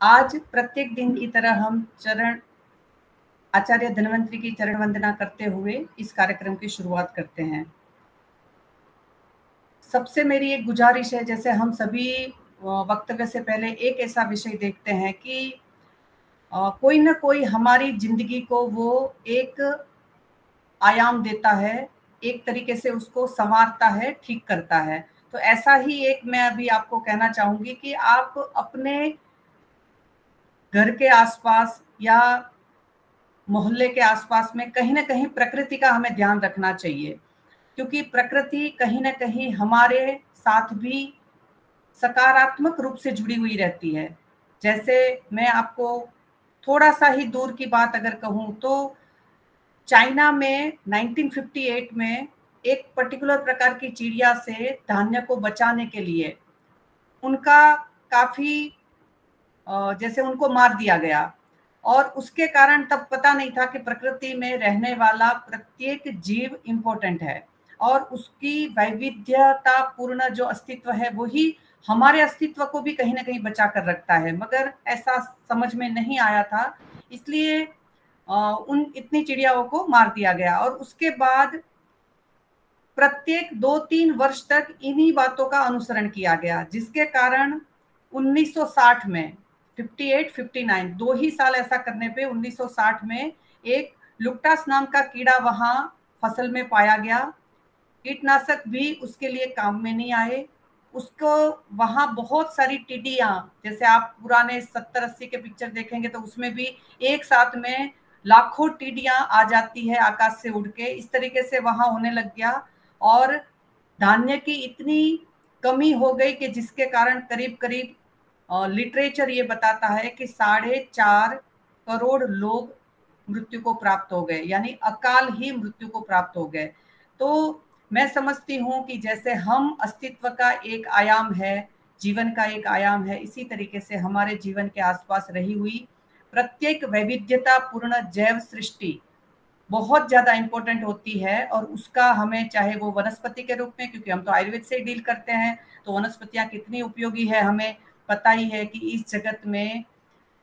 आज प्रत्येक दिन की तरह हम आचार्य धन्वंतरि की चरण वंदना करते हुए इस कार्यक्रम की शुरुआत करते हैं। सबसे मेरी एक गुजारिश है, जैसे हम सभी वक्तव्य से पहले एक ऐसा विषय देखते हैं कि कोई ना कोई हमारी जिंदगी को वो एक आयाम देता है, एक तरीके से उसको संवारता है, ठीक करता है। तो ऐसा ही एक मैं अभी आपको कहना चाहूंगी कि आप अपने घर के आसपास या मोहल्ले के आसपास में कहीं ना कहीं प्रकृति का हमें ध्यान रखना चाहिए, क्योंकि प्रकृति कहीं ना कहीं हमारे साथ भी सकारात्मक रूप से जुड़ी हुई रहती है। जैसे मैं आपको थोड़ा सा ही दूर की बात अगर कहूँ तो चाइना में 1958 में एक पर्टिकुलर प्रकार की चिड़िया से धान्य को बचाने के लिए उनका काफी जैसे उनको मार दिया गया, और उसके कारण तब पता नहीं था कि प्रकृति में रहने वाला प्रत्येक जीव इम्पोर्टेंट है और उसकी वैविध्यता पूर्ण जो अस्तित्व है वही हमारे अस्तित्व को भी कहीं ना कहीं बचा कर रखता है। मगर ऐसा समझ में नहीं आया था, इसलिए उन इतनी चिड़ियाओं को मार दिया गया। और उसके बाद प्रत्येक 2-3 वर्ष तक इन्हीं बातों का अनुसरण किया गया, जिसके कारण 1960 में 58-59 दो ही साल ऐसा करने पे 1960 में एक लुक्टास नाम का कीड़ा वहां फसल में पाया गया। कीटनाशक भी उसके लिए काम में नहीं आए। उसको वहां बहुत सारी टिड्डियां, जैसे आप पुराने 70-80 के पिक्चर देखेंगे तो उसमें भी एक साथ में लाखों टिड्डियां आ जाती है आकाश से उड़ के, इस तरीके से वहां होने लग गया। और धान्य की इतनी कमी हो गई कि जिसके कारण करीब करीब लिटरेचर ये बताता है कि 4.5 करोड़ लोग मृत्यु को प्राप्त हो गए, यानी अकाल ही मृत्यु को प्राप्त हो गए। तो मैं समझती हूँ कि जैसे हम अस्तित्व का एक आयाम है, जीवन का एक आयाम है, इसी तरीके से हमारे जीवन के आसपास रही हुई प्रत्येक वैविध्यता पूर्ण जैव सृष्टि बहुत ज्यादा इंपॉर्टेंट होती है। और उसका हमें, चाहे वो वनस्पति के रूप में, क्योंकि हम तो आयुर्वेद से डील करते हैं, तो वनस्पतियां कितनी उपयोगी है हमें पता ही है कि इस जगत में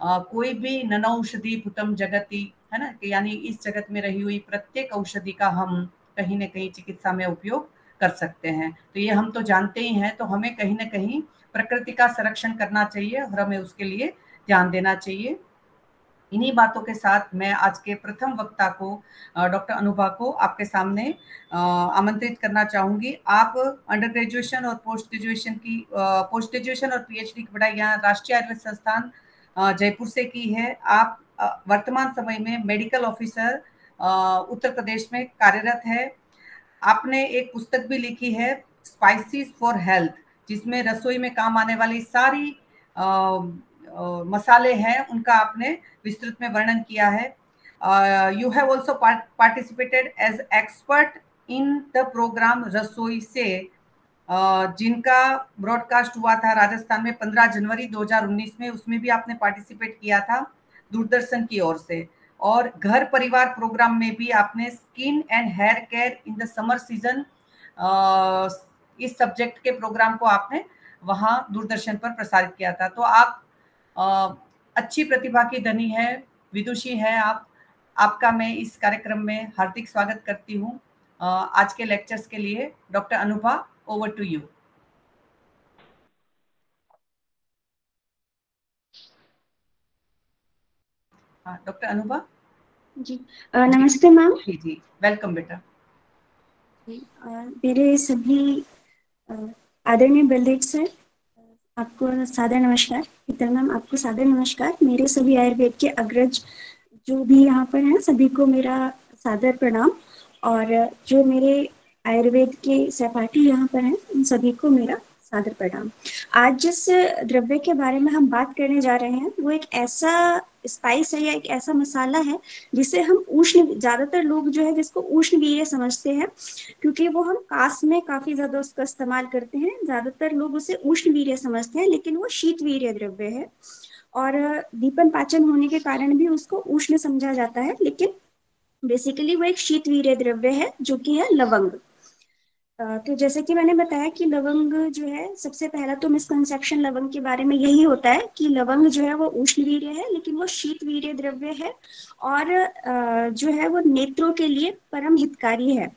कोई भी ननौषधि भूतम जगति है ना, कि यानी इस जगत में रही हुई प्रत्येक औषधि का हम कहीं ना कहीं चिकित्सा में उपयोग कर सकते हैं। तो ये हम तो जानते ही हैं, तो हमें कहीं ना कहीं प्रकृति का संरक्षण करना चाहिए और हमें उसके लिए ध्यान देना चाहिए। इन्हीं बातों के साथ मैं आज के प्रथम वक्ता को डॉक्टर अनुभा को आपके सामने आमंत्रित करना चाहूंगी। आप अंडर ग्रेजुएशन और पोस्ट ग्रेजुएशन और पीएचडी की पढ़ाई यहाँ राष्ट्रीय आयुर्वेद संस्थान जयपुर से की है। आप वर्तमान समय में मेडिकल ऑफिसर उत्तर प्रदेश में कार्यरत है। आपने एक पुस्तक भी लिखी है, स्पाइसेस फॉर हेल्थ, जिसमें रसोई में काम आने वाली सारी मसाले हैं उनका आपने विस्तृत में वर्णन किया है। You have also participated as expert in the programme Rasoi से, जिनका ब्रॉडकास्ट हुआ था राजस्थान में 15 जनवरी 2019 में। उसमें भी आपने पार्टिसिपेट किया था दूरदर्शन की ओर से। और घर परिवार प्रोग्राम में भी आपने skin and hair care in the summer season, इस सब्जेक्ट के प्रोग्राम को आपने वहां दूरदर्शन पर प्रसारित किया था। तो आप अच्छी प्रतिभा की धनी है, विदुषी है आप। आपका मैं इस कार्यक्रम में हार्दिक स्वागत करती हूँ। आज के लेक्चर्स के लिए doctor Anubha, over to you. Doctor Anubha ji नमस्ते मैम। जी जी, वेलकम बेटा। मेरे सभी आदरणीय बलदेव सर, आपको सादर नमस्कार। शीतल मैम, आपको सादर नमस्कार। मेरे सभी आयुर्वेद के अग्रज जो भी यहाँ पर हैं सभी को मेरा सादर प्रणाम, और जो मेरे आयुर्वेद के सहपाठी यहाँ पर हैं उन सभी को मेरा सादर प्रणाम। आज जिस द्रव्य के बारे में हम बात करने जा रहे हैं वो एक ऐसा स्पाइस है या एक ऐसा मसाला है जिसे हम उष्ण, ज्यादातर लोग जो है जिसको उष्ण वीर्य समझते हैं, क्योंकि वो हम कास में काफी ज्यादा उसका इस्तेमाल करते हैं। ज्यादातर लोग उसे उष्ण वीर्य समझते हैं, लेकिन वो शीत वीर्य द्रव्य है और दीपन पाचन होने के कारण भी उसको उष्ण समझा जाता है, लेकिन बेसिकली वो एक शीत वीर्य द्रव्य है जो कि है लवंग। तो जैसे कि मैंने बताया कि लवंग जो है, सबसे पहला तो मिसकंसेप्शन लवंग के बारे में यही होता है कि लवंग जो है वो उष्णवीर्य है, लेकिन वो शीतवीर्य द्रव्य है। और जो है वो नेत्रों के लिए परम हितकारी है।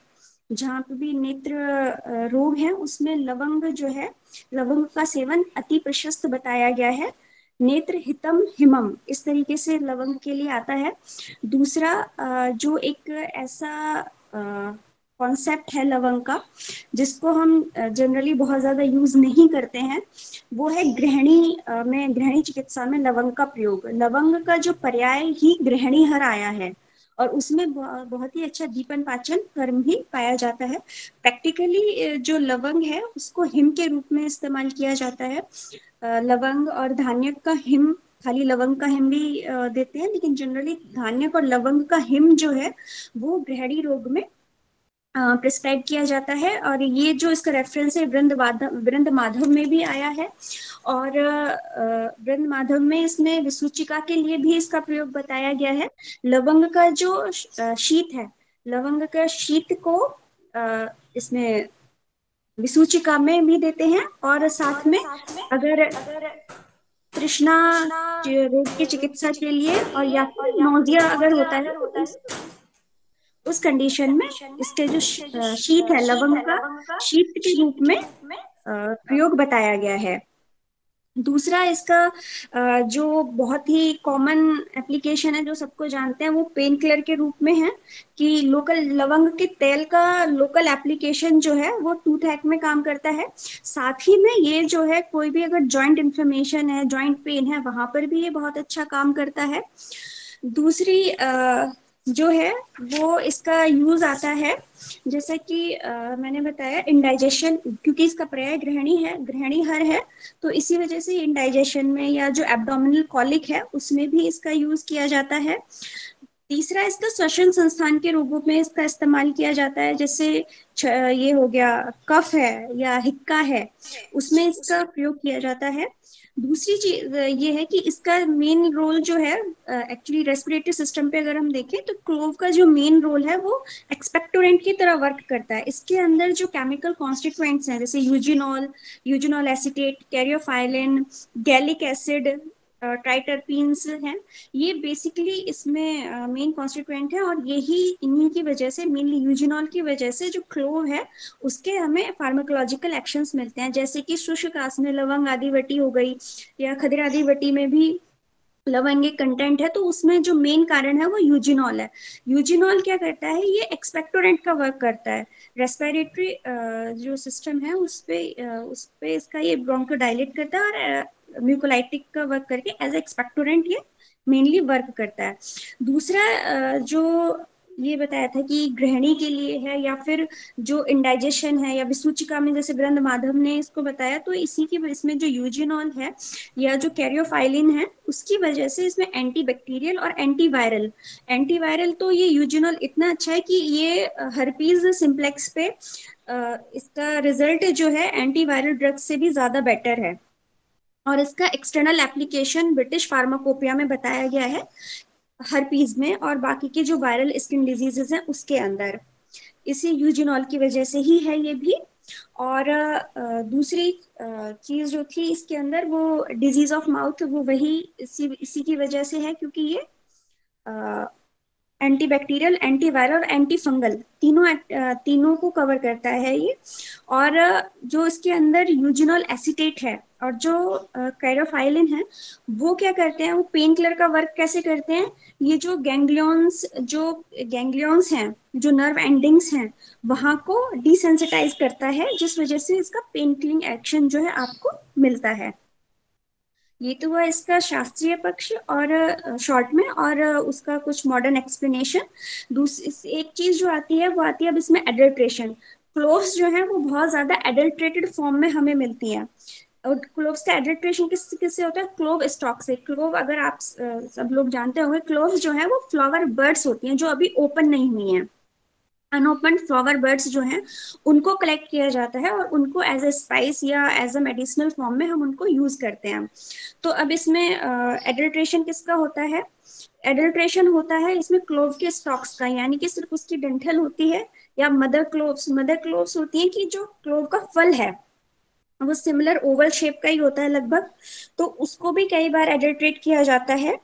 जहाँ पे भी नेत्र रोग है उसमें लवंग जो है, लवंग का सेवन अति प्रशस्त बताया गया है। नेत्र हितम हिमम, इस तरीके से लवंग के लिए आता है। दूसरा जो एक ऐसा कॉन्सेप्ट है लवंग का, जिसको हम जनरली बहुत ज्यादा यूज नहीं करते हैं, वो है गृहिणी में, गृहिणी चिकित्सा में लवंग का प्रयोग। लवंग का जो पर्याय ही गृहिणी हर आया है, और उसमें बहुत ही अच्छा दीपन पाचन कर्म भी पाया जाता है। प्रैक्टिकली जो लवंग है उसको हिम के रूप में इस्तेमाल किया जाता है। लवंग और धान्य का हिम, खाली लवंग का हिम भी देते हैं, लेकिन जनरली धान्य और लवंग का हिम जो है वो गृहिणी रोग में प्रिस्क्राइब किया जाता है। और ये जो इसका रेफरेंस है वृंद माधव में भी आया है। और वृंद माधव में इसमें विसूचिका के लिए भी इसका प्रयोग बताया गया है। लवंग का जो शीत है, लवंग का शीत को इसमें विसूचिका में भी देते हैं। और साथ में अगर तृष्णा रोग की चिकित्सा के लिए, और या फिर नोजिया अगर होता है तो उस कंडीशन में इसके जो शीत है लवंग का, शीत के रूप में प्रयोग बताया गया है। दूसरा इसका जो बहुत ही कॉमन एप्लीकेशन है, जो सबको जानते हैं, वो पेन किलर के रूप में है। कि लोकल लवंग के तेल का लोकल एप्लीकेशन जो है वो टूथ हैक में काम करता है। साथ ही में ये जो है कोई भी अगर जॉइंट इन्फ्लेमेशन है, जॉइंट पेन है, वहां पर भी ये बहुत अच्छा काम करता है। दूसरी जो है वो इसका यूज आता है, जैसे कि मैंने बताया इंडाइजेशन, क्योंकि इसका पर्याय गृहिणी है, गृहिणी हर है, तो इसी वजह से इंडाइजेशन में या जो एब्डोमिनल कॉलिक है उसमें भी इसका यूज किया जाता है। तीसरा इसका श्वसन संस्थान के रूपों में इसका इस्तेमाल किया जाता है। जैसे ये हो गया कफ है या हिक्का है, उसमें इसका प्रयोग किया जाता है। दूसरी चीज ये है कि इसका मेन रोल जो है, एक्चुअली रेस्पिरेटरी सिस्टम पे अगर हम देखें तो क्लोव का जो मेन रोल है वो एक्सपेक्टोरेंट की तरह वर्क करता है। इसके अंदर जो केमिकल कॉन्स्टिट्यूएंट्स हैं, जैसे eugenol, eugenol acetate, caryophyllene, gallic acid, triterpenes हैं, ये बेसिकली इसमें मेन कॉन्स्टिट्यूएंट है। और यही इन्हीं की वजह से, मेनली यूजिनॉल की वजह से, जो क्लोव है उसके हमें फार्माकोलॉजिकल एक्शंस मिलते हैं। जैसे कि शुष्क में लवंग आदि वटी हो गई, या खदिर आदि वटी में भी लवंगिक कंटेंट है, तो उसमें जो मेन कारण है वो यूजिनॉल है। यूजिनॉल क्या करता है, ये एक्सपेक्टोरेंट का वर्क करता है। रेस्पिरेटरी जो सिस्टम है उस पे इसका ये ब्रोंकोडायलेट करता है, और म्यूकोलाइटिक का वर्क करके एज एक्सपेक्टोरेंट ये मेनली वर्क करता है। दूसरा जो ये बताया था कि गृहिणी के लिए है, या फिर जो इंडाइजेशन है, या विसूचिका में जैसे वृंद माधव ने इसको बताया, तो इसी की इसमें जो यूजिनॉल है या जो कैरियोफाइलिन है उसकी वजह से इसमें एंटीबैक्टीरियल और एंटीवायरल, एंटीवायरल तो ये यूजिनॉल इतना अच्छा है कि ये हर्पीज सिंप्लेक्स पे इसका रिजल्ट जो है एंटीवायरल ड्रग्स से भी ज्यादा बेटर है। और इसका एक्सटर्नल एप्लीकेशन ब्रिटिश फार्माकोपिया में बताया गया है, हर्पीज में और बाकी के जो वायरल स्किन डिजीजेस हैं उसके अंदर। इसी यूजिनॉल की वजह से ही है ये भी। और दूसरी चीज जो थी इसके अंदर, वो डिजीज ऑफ माउथ, वो वही इसी इसी की वजह से है, क्योंकि ये एंटीबैक्टीरियल, एंटीवायरल और एंटी फंगल तीनों को कवर करता है ये। और जो इसके अंदर यूजिनॉल एसीटेट है और जो कैरोफाइलिन है, वो क्या करते हैं, वो पेन किलर का वर्क कैसे करते हैं, ये जो गैंग्लियंस हैं, जो नर्व एंडिंग्स हैं, वहां को डिसेंसिटाइज करता है, जिस वजह से इसका पेन किलिंग एक्शन जो है आपको मिलता है। ये तो हुआ इसका शास्त्रीय पक्ष और शॉर्ट में, और उसका कुछ मॉडर्न एक्सप्लेनेशन। दूसरी एक चीज जो आती है वो आती है अब इसमें एडल्ट्रेशन। क्लोव्स जो है वो बहुत ज्यादा एडल्ट्रेटेड फॉर्म में हमें मिलती है। और क्लोव्स का एडल्ट्रेशन किससे होता है, क्लोव स्टॉक से। क्लोव, अगर आप सब लोग जानते होंगे, क्लोव्स जो है वो फ्लावर बर्ड्स होती हैं जो अभी ओपन नहीं हुई हैं। अनओपन फ्लावर बर्ड्स जो हैं उनको कलेक्ट किया जाता है और उनको एज ए स्पाइस या एज ए मेडिसिनल फॉर्म में हम उनको यूज करते हैं। तो अब इसमें एडल्ट्रेशन किसका होता है? एडल्ट्रेशन होता है इसमें क्लोव के स्टॉक्स का, यानी कि सिर्फ उसकी डंठल होती है या मदर क्लोव्स होती है कि जो क्लोव का फल है वो सिमिलर ओवल शेप का ही होता है लगभग, तो उसको भी कई बार एडल्ट्रेट किया जाता है।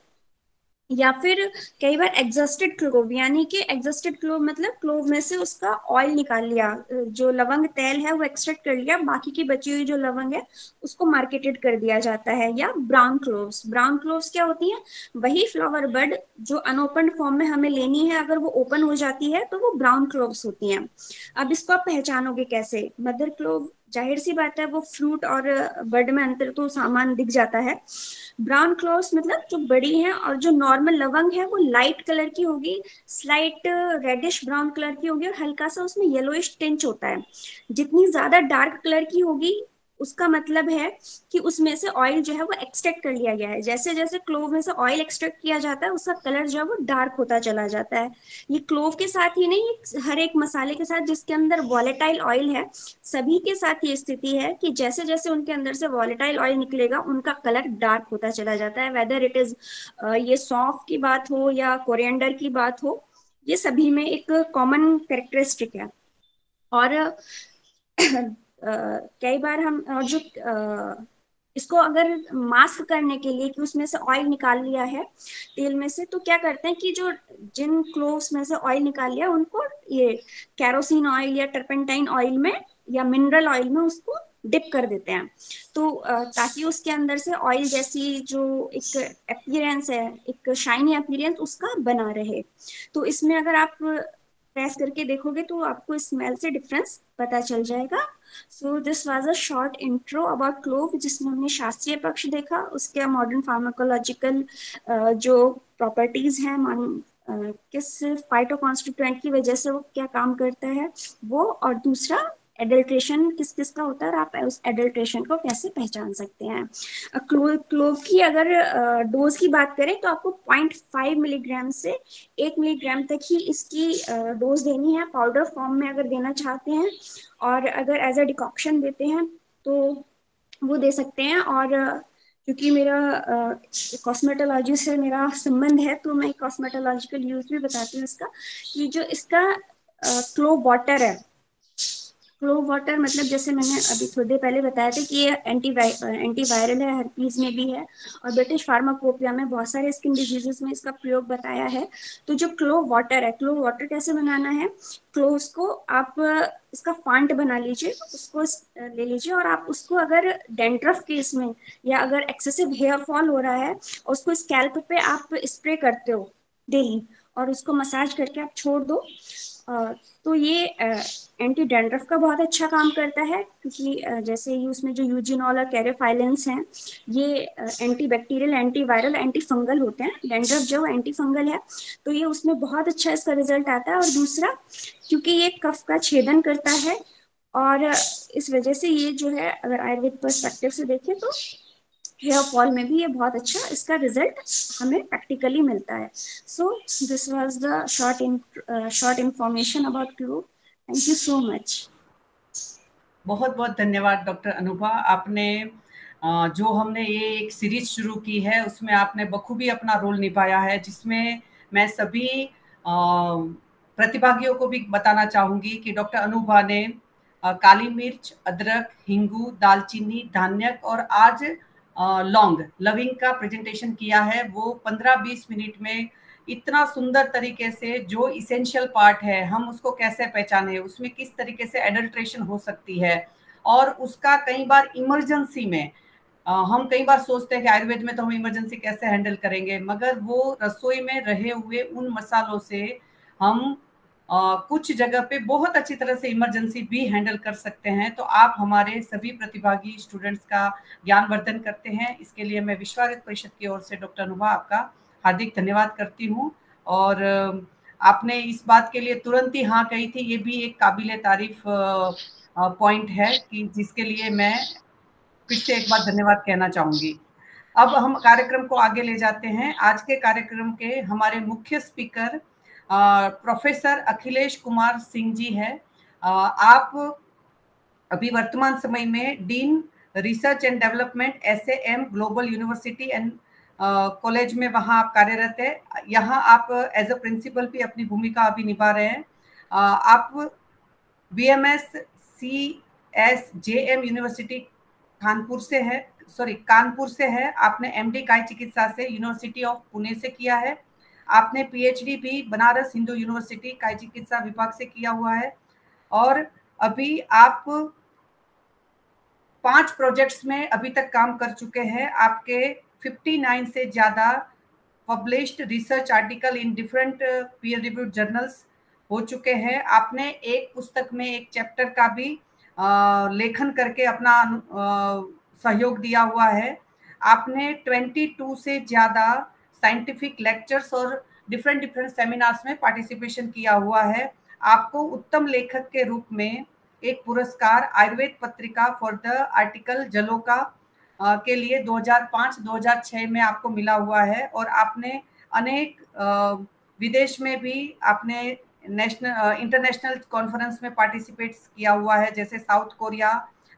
या फिर कई बार एग्जॉस्टेड क्लोव, यानी कि एग्जॉस्टेड क्लोव मतलब क्लोव में से उसका ऑयल निकाल लिया, जो लवंग तेल है वो एक्सट्रैक्ट कर लिया, बाकी की बची हुई जो लवंग है उसको मार्केटेड कर दिया जाता है। या ब्राउन क्लोव्स, ब्राउन क्लोव्स क्या होती हैं? वही फ्लावर बर्ड जो अनओपन फॉर्म में हमें लेनी है, अगर वो ओपन हो जाती है तो वो ब्राउन क्लोव्स होती हैं। अब इसको आप पहचानोगे कैसे? मदर क्लोव जाहिर सी बात है वो फ्रूट और बर्ड में अंतर तो सामान दिख जाता है। ब्राउन क्लोव्स मतलब जो बड़ी हैं, और जो नॉर्मल लवंग है वो लाइट कलर की होगी, स्लाइट रेडिश ब्राउन कलर की होगी और हल्का सा उसमें येलोइश टिंच होता है। जितनी ज्यादा डार्क कलर की होगी उसका मतलब है कि उसमें से ऑयल जो है वो एक्सट्रैक्ट कर लिया गया है। जैसे जैसे क्लोव में से ऑयल एक्सट्रैक्ट किया जाता है उसका कलर जो है वो डार्क होता चला जाता है। ये क्लोव के साथ ही नहीं, हर एक मसाले के साथ जिसके अंदर वॉलेटाइल ऑयल है, सभी के साथ ये स्थिति है कि जैसे जैसे उनके अंदर से वॉलेटाइल ऑयल निकलेगा उनका कलर डार्क होता चला जाता है। वेदर इट इज ये सौंफ की बात हो या कोरिएंडर की बात हो, ये सभी में एक कॉमन कैरेक्टरिस्टिक है। और कई बार हम जो इसको अगर मास्क करने के लिए कि उसमें से ऑयल निकाल लिया है तेल में से, तो क्या करते हैं कि जो जिन क्लोव्स में से ऑयल निकाल लिया उनको ये कैरोसिन ऑयल या टर्पेंटाइन ऑयल में या मिनरल ऑयल में उसको डिप कर देते हैं। तो ताकि उसके अंदर से ऑयल जैसी जो एक अपीयरेंस है, एक शाइनी अपीयरेंस उसका बना रहे। तो इसमें अगर आप प्रेस करके देखोगे तो आपको स्मेल से डिफरेंस पता चल जाएगा। सो this was a short intro about clove, जिसमें हमने शास्त्रीय पक्ष देखा, उसके मॉडर्न फार्माकोलॉजिकल जो प्रॉपर्टीज हैं, किस फाइटो कॉन्स्टिट्यूएंट की वजह से वो क्या काम करता है वो, और दूसरा एडल्ट्रेशन किस किस का होता है और आप उस एडल्ट्रेशन को कैसे पहचान सकते हैं। क्लोव की अगर डोज की बात करें तो आपको 0.5 मिलीग्राम से 1 मिलीग्राम तक ही इसकी डोज देनी है, पाउडर फॉर्म में अगर देना चाहते हैं, और अगर एज अ डिकॉक्शन देते हैं तो वो दे सकते हैं। और क्योंकि मेरा कॉस्मेटोलॉजी से मेरा संबंध है तो मैं कॉस्मेटोलॉजिकल यूज भी बताती हूँ इसका, कि जो इसका क्लोव वाटर है, क्लोव वाटर मतलब जैसे मैंने अभी थोड़ी देर पहले बताया था कि ये एंटीवायरल है, हर्पीज में भी है, और ब्रिटिश फार्माकोपिया में बहुत सारे स्किन डिजीजेस में इसका प्रयोग बताया है। तो जो क्लोव वाटर है, क्लोव वाटर कैसे बनाना है? क्लोव्स को आप इसका फांट बना लीजिए, उसको ले लीजिए, और आप उसको अगर डेंड्रफ केस में या अगर एक्सेसिव हेयर फॉल हो रहा है उसको स्कैल्प पे आप स्प्रे करते हो डेली और उसको मसाज करके आप छोड़ दो, तो ये एंटी डैंड्रफ का बहुत अच्छा काम करता है, क्योंकि जैसे ही उसमें जो यूजिनॉल और कैरेफाइलेंस हैं ये anti bacterial, anti viral, anti fungal होते हैं। डैंड्रफ जो एंटी फंगल है तो ये उसमें बहुत अच्छा इसका रिजल्ट आता है। और दूसरा, क्योंकि ये कफ का छेदन करता है और इस वजह से ये जो है अगर आयुर्वेद पर्सपेक्टिव से देखें तो हेयर फॉल में भी ये बहुत अच्छा इसका रिजल्ट हमें प्रैक्टिकली मिलता है। सो this was the short information about clove. Thank you so much. बहुत बहुत धन्यवाद डॉक्टर अनुभा। आपने जो हमने ये एक सीरीज शुरू की है उसमें आपने बखूबी अपना रोल निभाया है, जिसमें मैं सभी प्रतिभागियों को भी बताना चाहूंगी कि डॉक्टर अनुभा ने काली मिर्च, अदरक, हिंगू, दालचीनी, धान्यक और आज लौंग, लविंग का प्रेजेंटेशन किया है। वो 15-20 मिनट में इतना सुंदर तरीके से जो इसेंशियल पार्ट है हम उसको कैसे पहचाने, उसमें किस तरीके से एडल्ट्रेशन हो सकती है, और उसका कई बार इमरजेंसी में हम कई बार सोचते हैं कि आयुर्वेद में तो हम इमरजेंसी कैसे हैंडल करेंगे, मगर वो रसोई में रहे हुए उन मसालों से हम कुछ जगह पे बहुत अच्छी तरह से इमरजेंसी भी हैंडल कर सकते हैं। तो आप हमारे सभी प्रतिभागी स्टूडेंट्स का ज्ञानवर्धन करते हैं, इसके लिए मैं विश्वागत परिषद की ओर से डॉक्टर अनुभा आपका हार्दिक धन्यवाद करती हूँ। और आपने इस बात के लिए तुरंत ही हाँ कही थी, ये भी एक काबिले तारीफ पॉइंट है कि जिसके लिए मैं फिर से एक बार धन्यवाद कहना चाहूंगी। अब हम कार्यक्रम को आगे ले जाते हैं। आज के कार्यक्रम के हमारे मुख्य स्पीकर प्रोफेसर अखिलेश कुमार सिंह जी है। आप अभी वर्तमान समय में dean research and development SAM global university and college में वहाँ आप कार्यरत है। यहाँ आप एज अ प्रिंसिपल भी अपनी भूमिका अभी निभा रहे हैं। आप BMS CSJM यूनिवर्सिटी कानपुर से है। आपने MD काय चिकित्सा से यूनिवर्सिटी ऑफ पुणे से किया है। आपने PhD भी बनारस हिंदू यूनिवर्सिटी काय चिकित्सा विभाग से किया हुआ है। और अभी आप 5 प्रोजेक्ट्स में अभी तक काम कर चुके हैं। आपके 59 से ज्यादा published research article in different peer reviewed journals हो चुके हैं। आपने एक पुस्तक में एक चैप्टर का भी लेखन करके अपना सहयोग दिया हुआ है। आपने 22 से ज्यादा साइंटिफिक लेक्चर्स और डिफरेंट सेमिनार्स में पार्टिसिपेशन किया हुआ है। आपको उत्तम लेखक के रूप में एक पुरस्कार आयुर्वेद पत्रिका फॉर द आर्टिकल जलोका के लिए 2005-2006 में आपको मिला हुआ है। और आपने अनेक विदेश में भी आपने इंटरनेशनल कॉन्फ्रेंस में पार्टिसिपेट किया हुआ है, जैसे south Korea,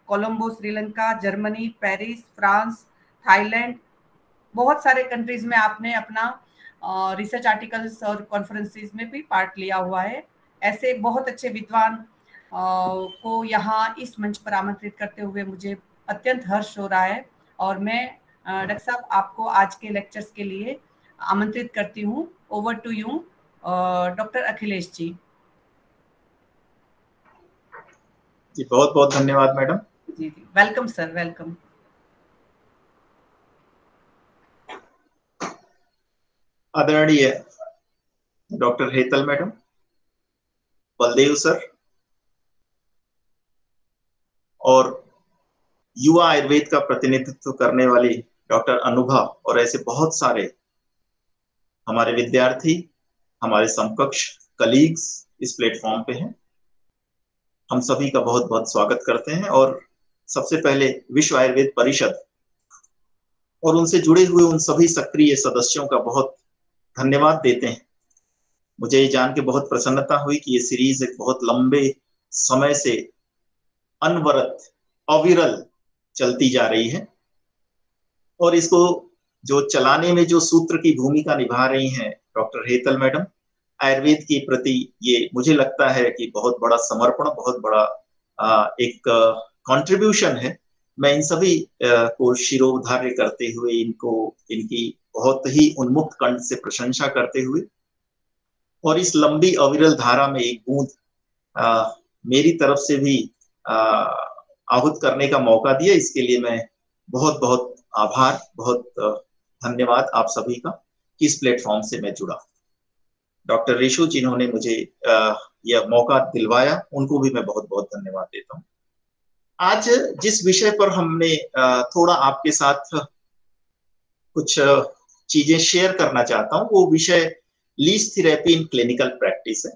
Colombo, Sri Lanka, Germany, Paris, France, Thailand, बहुत सारे कंट्रीज में आपने अपना रिसर्च आर्टिकल्स और कॉन्फ्रेंसेस में भी पार्ट लिया हुआ है। ऐसे बहुत अच्छे विद्वान को यहाँ इस मंच पर आमंत्रित करते हुए मुझे अत्यंत हर्ष हो रहा है। और मैं डॉक्टर साहब आपको आज के लेक्चर्स के लिए आमंत्रित करती हूँ। Over to you doctor Akhilesh ji. जी बहुत बहुत धन्यवाद मैडम। जी जी, वेलकम सर, वेलकम। आदरणीय doctor Hetal madam, Baldev sir और युवा आयुर्वेद का प्रतिनिधित्व करने वाली डॉक्टर अनुभा और ऐसे बहुत सारे हमारे विद्यार्थी, हमारे समकक्ष कलीग्स इस प्लेटफॉर्म पे हैं, हम सभी का बहुत बहुत स्वागत करते हैं। और सबसे पहले विश्व आयुर्वेद परिषद और उनसे जुड़े हुए उन सभी सक्रिय सदस्यों का बहुत धन्यवाद देते हैं। मुझे ये जान के बहुत प्रसन्नता हुई कि ये सीरीज एक बहुत लंबे समय से अनवरत अविरल चलती जा रही है और इसको जो चलाने में जो सूत्र की भूमिका निभा रही हैं डॉक्टर हेतल मैडम, आयुर्वेद के प्रति ये मुझे लगता है कि बहुत बड़ा समर्पण, बहुत बड़ा एक कंट्रीब्यूशन है। मैं इन सभी को शिरोधार्य करते हुए इनकी बहुत ही उन्मुक्त कंठ से प्रशंसा करते हुए और इस लंबी अविरल धारा में एक बूंद मेरी तरफ से भी आहूत करने का मौका दिया, इसके लिए मैं बहुत बहुत आभार, बहुत धन्यवाद आप सभी का कि इस प्लेटफॉर्म से मैं जुड़ा। डॉक्टर रिशु जिन्होंने मुझे यह मौका दिलवाया, उनको भी मैं बहुत बहुत धन्यवाद देता हूँ। आज जिस विषय पर हमने थोड़ा आपके साथ कुछ चीजें शेयर करना चाहता हूँ, वो विषय leech therapy in clinical practice है।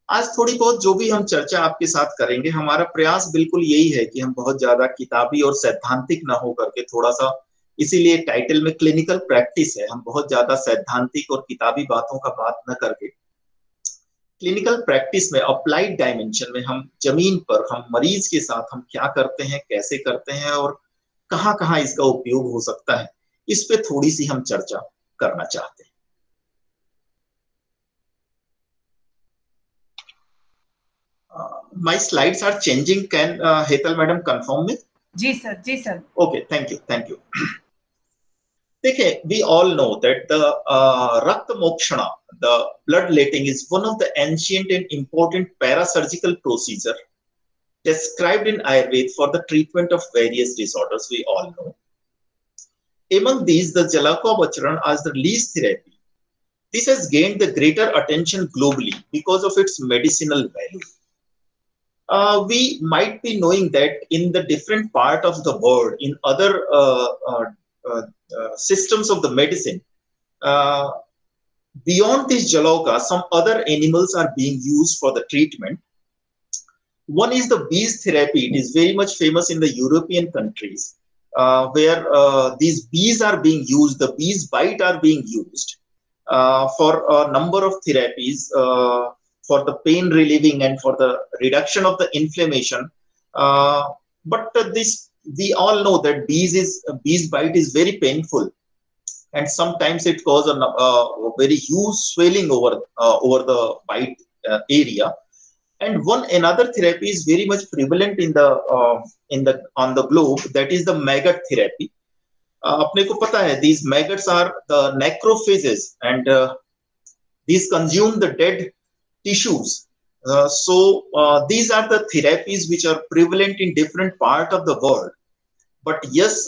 आज थोड़ी बहुत जो भी हम चर्चा आपके साथ करेंगे, हमारा प्रयास बिल्कुल यही है कि हम बहुत ज्यादा किताबी और सैद्धांतिक ना हो करके थोड़ा सा, इसीलिए टाइटल में क्लिनिकल प्रैक्टिस है, हम बहुत ज्यादा सैद्धांतिक और किताबी बातों का बात न करके क्लिनिकल प्रैक्टिस में अप्लाइड डायमेंशन में हम जमीन पर हम मरीज के साथ हम क्या करते हैं, कैसे करते हैं और कहाँ कहाँ इसका उपयोग हो सकता है, इस पे थोड़ी सी हम चर्चा करना चाहते हैं। My slides are changing. Can Hetal madam confirm me? जी सर, जी sir. Okay, thank you, thank you. देखिए, we all know that the Rakta Mokshana, the bloodletting, is one of the ancient and important parasurgical procedure described in Ayurveda for the treatment of various disorders. We all know. Among these, the Jalakobachran as the least therapy. This has gained the greater attention globally because of its medicinal value. We might be knowing that in the different part of the world, in other systems of the medicine, beyond this Jaloka, some other animals are being used for the treatment. One is the bees therapy. It is very much famous in the European countries, where these bees are being used, the bees bite are being used for a number of therapies for the pain relieving and for the reduction of the inflammation. But this, we all know that bees bite is very painful, and sometimes it causes a very huge swelling over the bite area. And another therapy is very much prevalent on the globe, that is the maggot therapy. अपने को पता है, these maggots are the necrophages, and these consume the dead tissues. So these are the therapies which are prevalent in different part of the world. But yes,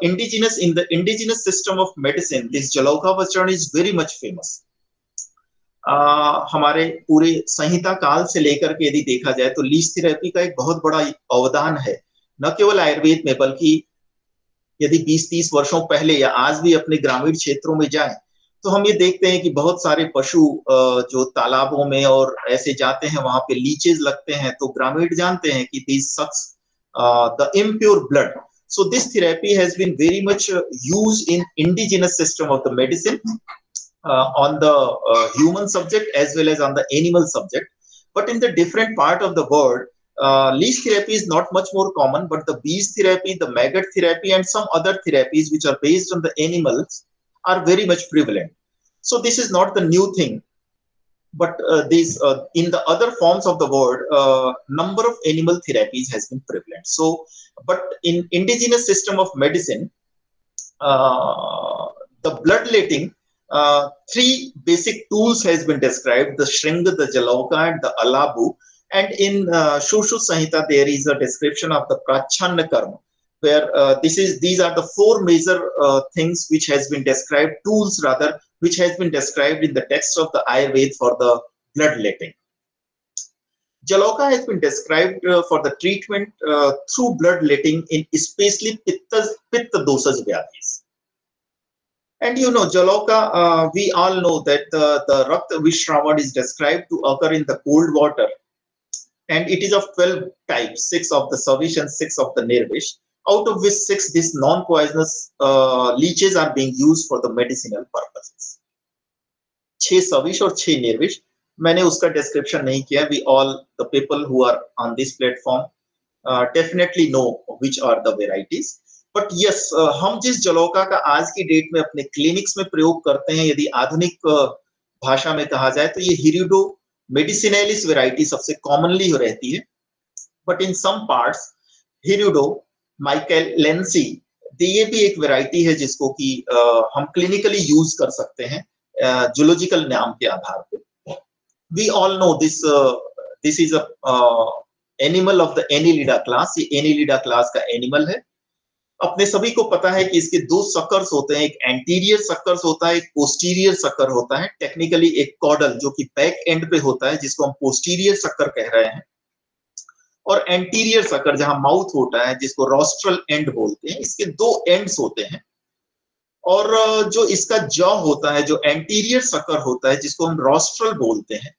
in the indigenous system of medicine, this Jalaukavacharn is very much famous. हमारे पूरे संहिता काल से लेकर के यदि देखा जाए तो लीच थेरेपी का एक बहुत बड़ा अवदान है, न केवल आयुर्वेद में, बल्कि यदि 20-30 वर्षों पहले या आज भी अपने ग्रामीण क्षेत्रों में जाएं तो हम ये देखते हैं कि बहुत सारे पशु जो तालाबों में और ऐसे जाते हैं, वहां पे लीचेस लगते हैं, तो ग्रामीण जानते हैं कि this sucks the impure blood. So this therapy has been very much used in indigenous system of the medicine on the human subject as well as on the animal subject. But in the different part of the world, leech therapy is not much more common, but the bees therapy, the maggot therapy, and some other therapies which are based on the animals are very much prevalent. So this is not the new thing, but in the other forms of the world, number of animal therapies has been prevalent. So, but in indigenous system of medicine, the bloodletting, 3 basic tools has been described: the Shringa, the Jalauka, and the Alabu. And in Shushu Samhita, there is a description of the Prachanna Karma, where these are the 4 major things which has been described, tools rather, which has been described in the text of the Ayurveda for the bloodletting. Jalauka has been described for the treatment through bloodletting in especially pitta dosaj vyadhis. And you know, Jalauka, we all know that the Rakta Vishravan is described to occur in the cold water, and it is of 12 types, 6 of the Savish and 6 of the Nirvish, out of which 6 these non-poisonous leeches are being used for the medicinal purposes. 6 Savish और 6 Nirvish, मैंने उसका description नहीं किया. We all, the people who are on this platform definitely know which are the varieties. But yes, हम जिस जलौका का आज की डेट में अपने क्लिनिक्स में प्रयोग करते हैं, यदि आधुनिक भाषा में कहा जाए तो ये हिरिडो मेडिसिनलिस वैरायटी सबसे कॉमनली रहती है. बट इन सम पार्ट्स हिरिडो माइकेलेंसी, ये भी एक वैरायटी है जिसको कि हम क्लिनिकली यूज कर सकते हैं जूलॉजिकल नाम के आधार पे. We all know this is a animal of the annelida class. ये एनिलिडा क्लास का एनिमल है. अपने सभी को पता है कि इसके 2 सक्कर्स होते हैं, एक एंटीरियर सक्कर्स होता है, एक पोस्टीरियर सक्कर होता है. टेक्निकली एक कॉडल जो कि बैक एंड पे होता है, जिसको हम पोस्टीरियर सक्कर कह रहे हैं, और एंटीरियर सक्कर जहां माउथ होता है, जिसको रोस्ट्रल एंड बोलते हैं. इसके 2 एंड्स होते हैं. और जो इसका जॉ होता है, जो एंटीरियर सक्कर होता है, जिसको हम रोस्ट्रल बोलते हैं,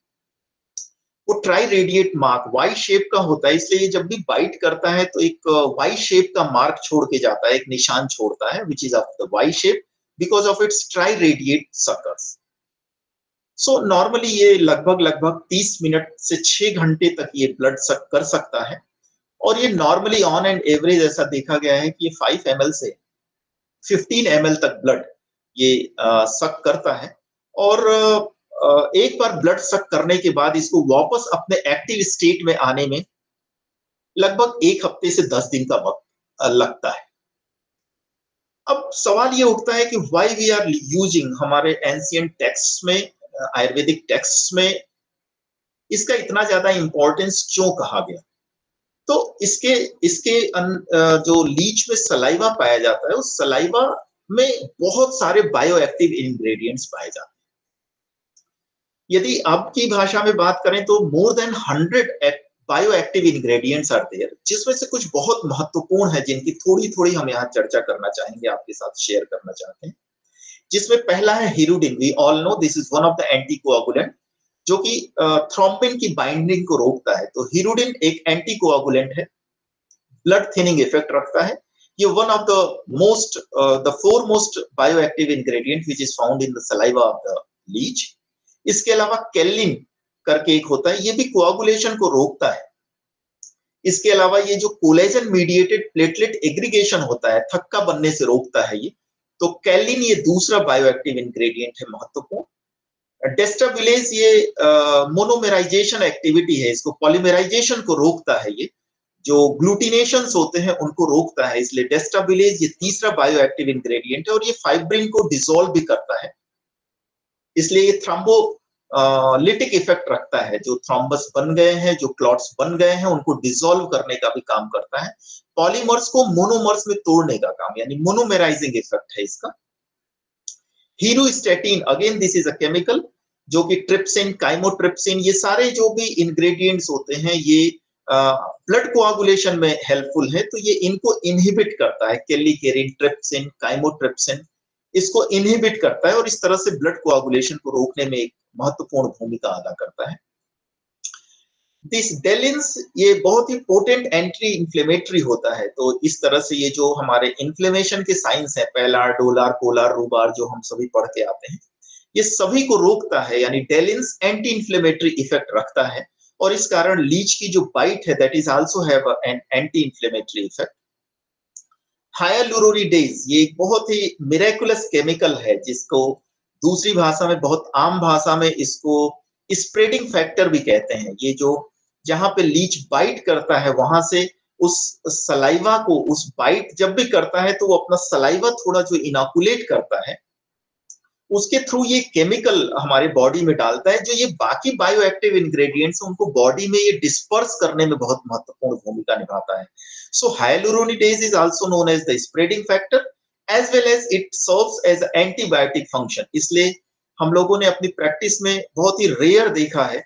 वो triradiate mark Y shape का होता है. इसलिए जब भी बाइट करता है तो एक वाई शेप का मार्क छोड़ के जाता है, एक निशान छोड़ता है, which is of the Y shape because of its triradiate suckers. So normally ये लगभग 30 मिनट से 6 घंटे तक ये ब्लड सक कर सकता है. और ये नॉर्मली ऑन एंड एवरेज ऐसा देखा गया है कि ये 5 ml से 15 ml तक ब्लड ये सक करता है. और एक बार ब्लड सक करने के बाद इसको वापस अपने एक्टिव स्टेट में आने में लगभग 1 हफ्ते से 10 दिन का वक्त लगता है. अब सवाल ये उठता है कि व्हाई वी आर यूजिंग, हमारे एंशिएंट टेक्स्ट में, आयुर्वेदिक टेक्स्ट में इसका इतना ज्यादा इंपॉर्टेंस क्यों कहा गया. तो इसके जो लीच में सलाइवा पाया जाता है, उस सलाइवा में बहुत सारे बायो एक्टिव इंग्रेडिएंट्स पाए जाते हैं. यदि अब की भाषा में बात करें तो more than 100 bioactive ingredients are there, जिसमें से कुछ बहुत महत्वपूर्ण है, जिनकी थोड़ी हम यहाँ चर्चा करना चाहेंगे, आपके साथ शेयर करना चाहते हैं. जिसमें पहला है hirudin. We all know this is one of the anticoagulant, जो कि थ्रोम्बिन की बाइंडिंग को रोकता है. तो हिरुडिन एक एंटीकोआगुलेंट है, ब्लड थिनिंग इफेक्ट रखता है. ये one of the foremost bioactive ingredient which is found in the saliva of the leech. इसके अलावा कैलिन करके एक होता है, ये भी कोआगुलेशन को रोकता है। इसके अलावा ये जो कोलेजन मीडिएटेड प्लेटलेट एग्रीगेशन होता है, थक्का बनने से रोकता है ये। तो कैलिन ये दूसरा बायोएक्टिव इंग्रेडिएंट है महत्वपूर्ण। डेस्टाबिलेज ये मोनोमेराइजेशन एक्टिविटी है, इसको पॉलीमेराइजेशन को रोकता है, ये जो ग्लूटिनेशंस होते हैं उनको रोकता है, इसलिए डेस्टाबिलेज ये तीसरा बायोएक्टिव इंग्रेडिएंट है। और ये फाइब्रिन को डिसॉल्व भी करता है, इसलिए ये थ्रोम्बोलिटिक इफेक्ट रखता है। जो थ्रोम्बस बन गए हैं, जो क्लॉट्स बन गए हैं, उनको डिसॉल्व करने का भी काम करता है। पॉलीमर्स को मोनोमर्स में तोड़ने का काम, यानी मोनोमेराइजिंग इफेक्ट है इसका। Hirustasin again this is a chemical, जो कि ट्रिप्सिन, काइमोट्रिप्सिन, ये सारे जो भी इंग्रेडिएंट्स होते हैं ये ब्लड कोआगुलेशन में हेल्पफुल है, तो ये इनको इनहिबिट करता है। केलिकेरिन, ट्रिप्सिन, काइमोट्रिप्सिन इसको इनहिबिट करता है और इस तरह से ब्लड कोआगुलेशन को रोकने में एक महत्वपूर्ण भूमिका अदा करता है। दिस डेलिन्स ये बहुत ही पोटेंट एंटी इंफ्लेमेटरी होता है, तो इस तरह से ये जो हमारे इन्फ्लेमेशन के साइंस है, पैलार, डोलार, कोलार, रूबार, जो हम सभी पढ़ के आते हैं, ये सभी को रोकता है, यानी डेलिन्स एंटी इंफ्लेमेटरी इफेक्ट रखता है। और इस कारण लीच की जो बाइट है that is also have an anti inflammatory effect. Hyaluronidase ये एक बहुत ही मिरेकुलस केमिकल है, जिसको दूसरी भाषा में, बहुत आम भाषा में इसको स्प्रेडिंग फैक्टर भी कहते हैं। ये जो जहां पे लीच बाइट करता है वहां से उस सलाइवा को, उस बाइट जब भी करता है तो वो अपना सलाइवा थोड़ा जो इनोकुलेट करता है, उसके थ्रू ये केमिकल हमारे बॉडी में डालता है, जो ये बाकी बायोएक्टिव इंग्रेडिएंट्स उनको बॉडी में ये डिस्पर्स करने में बहुत महत्वपूर्ण भूमिका निभाता है। So hyaluronidase is also known as the spreading factor as well as it serves as antibiotic function. इसलिए हम लोगों ने अपनी प्रैक्टिस में बहुत ही रेयर देखा है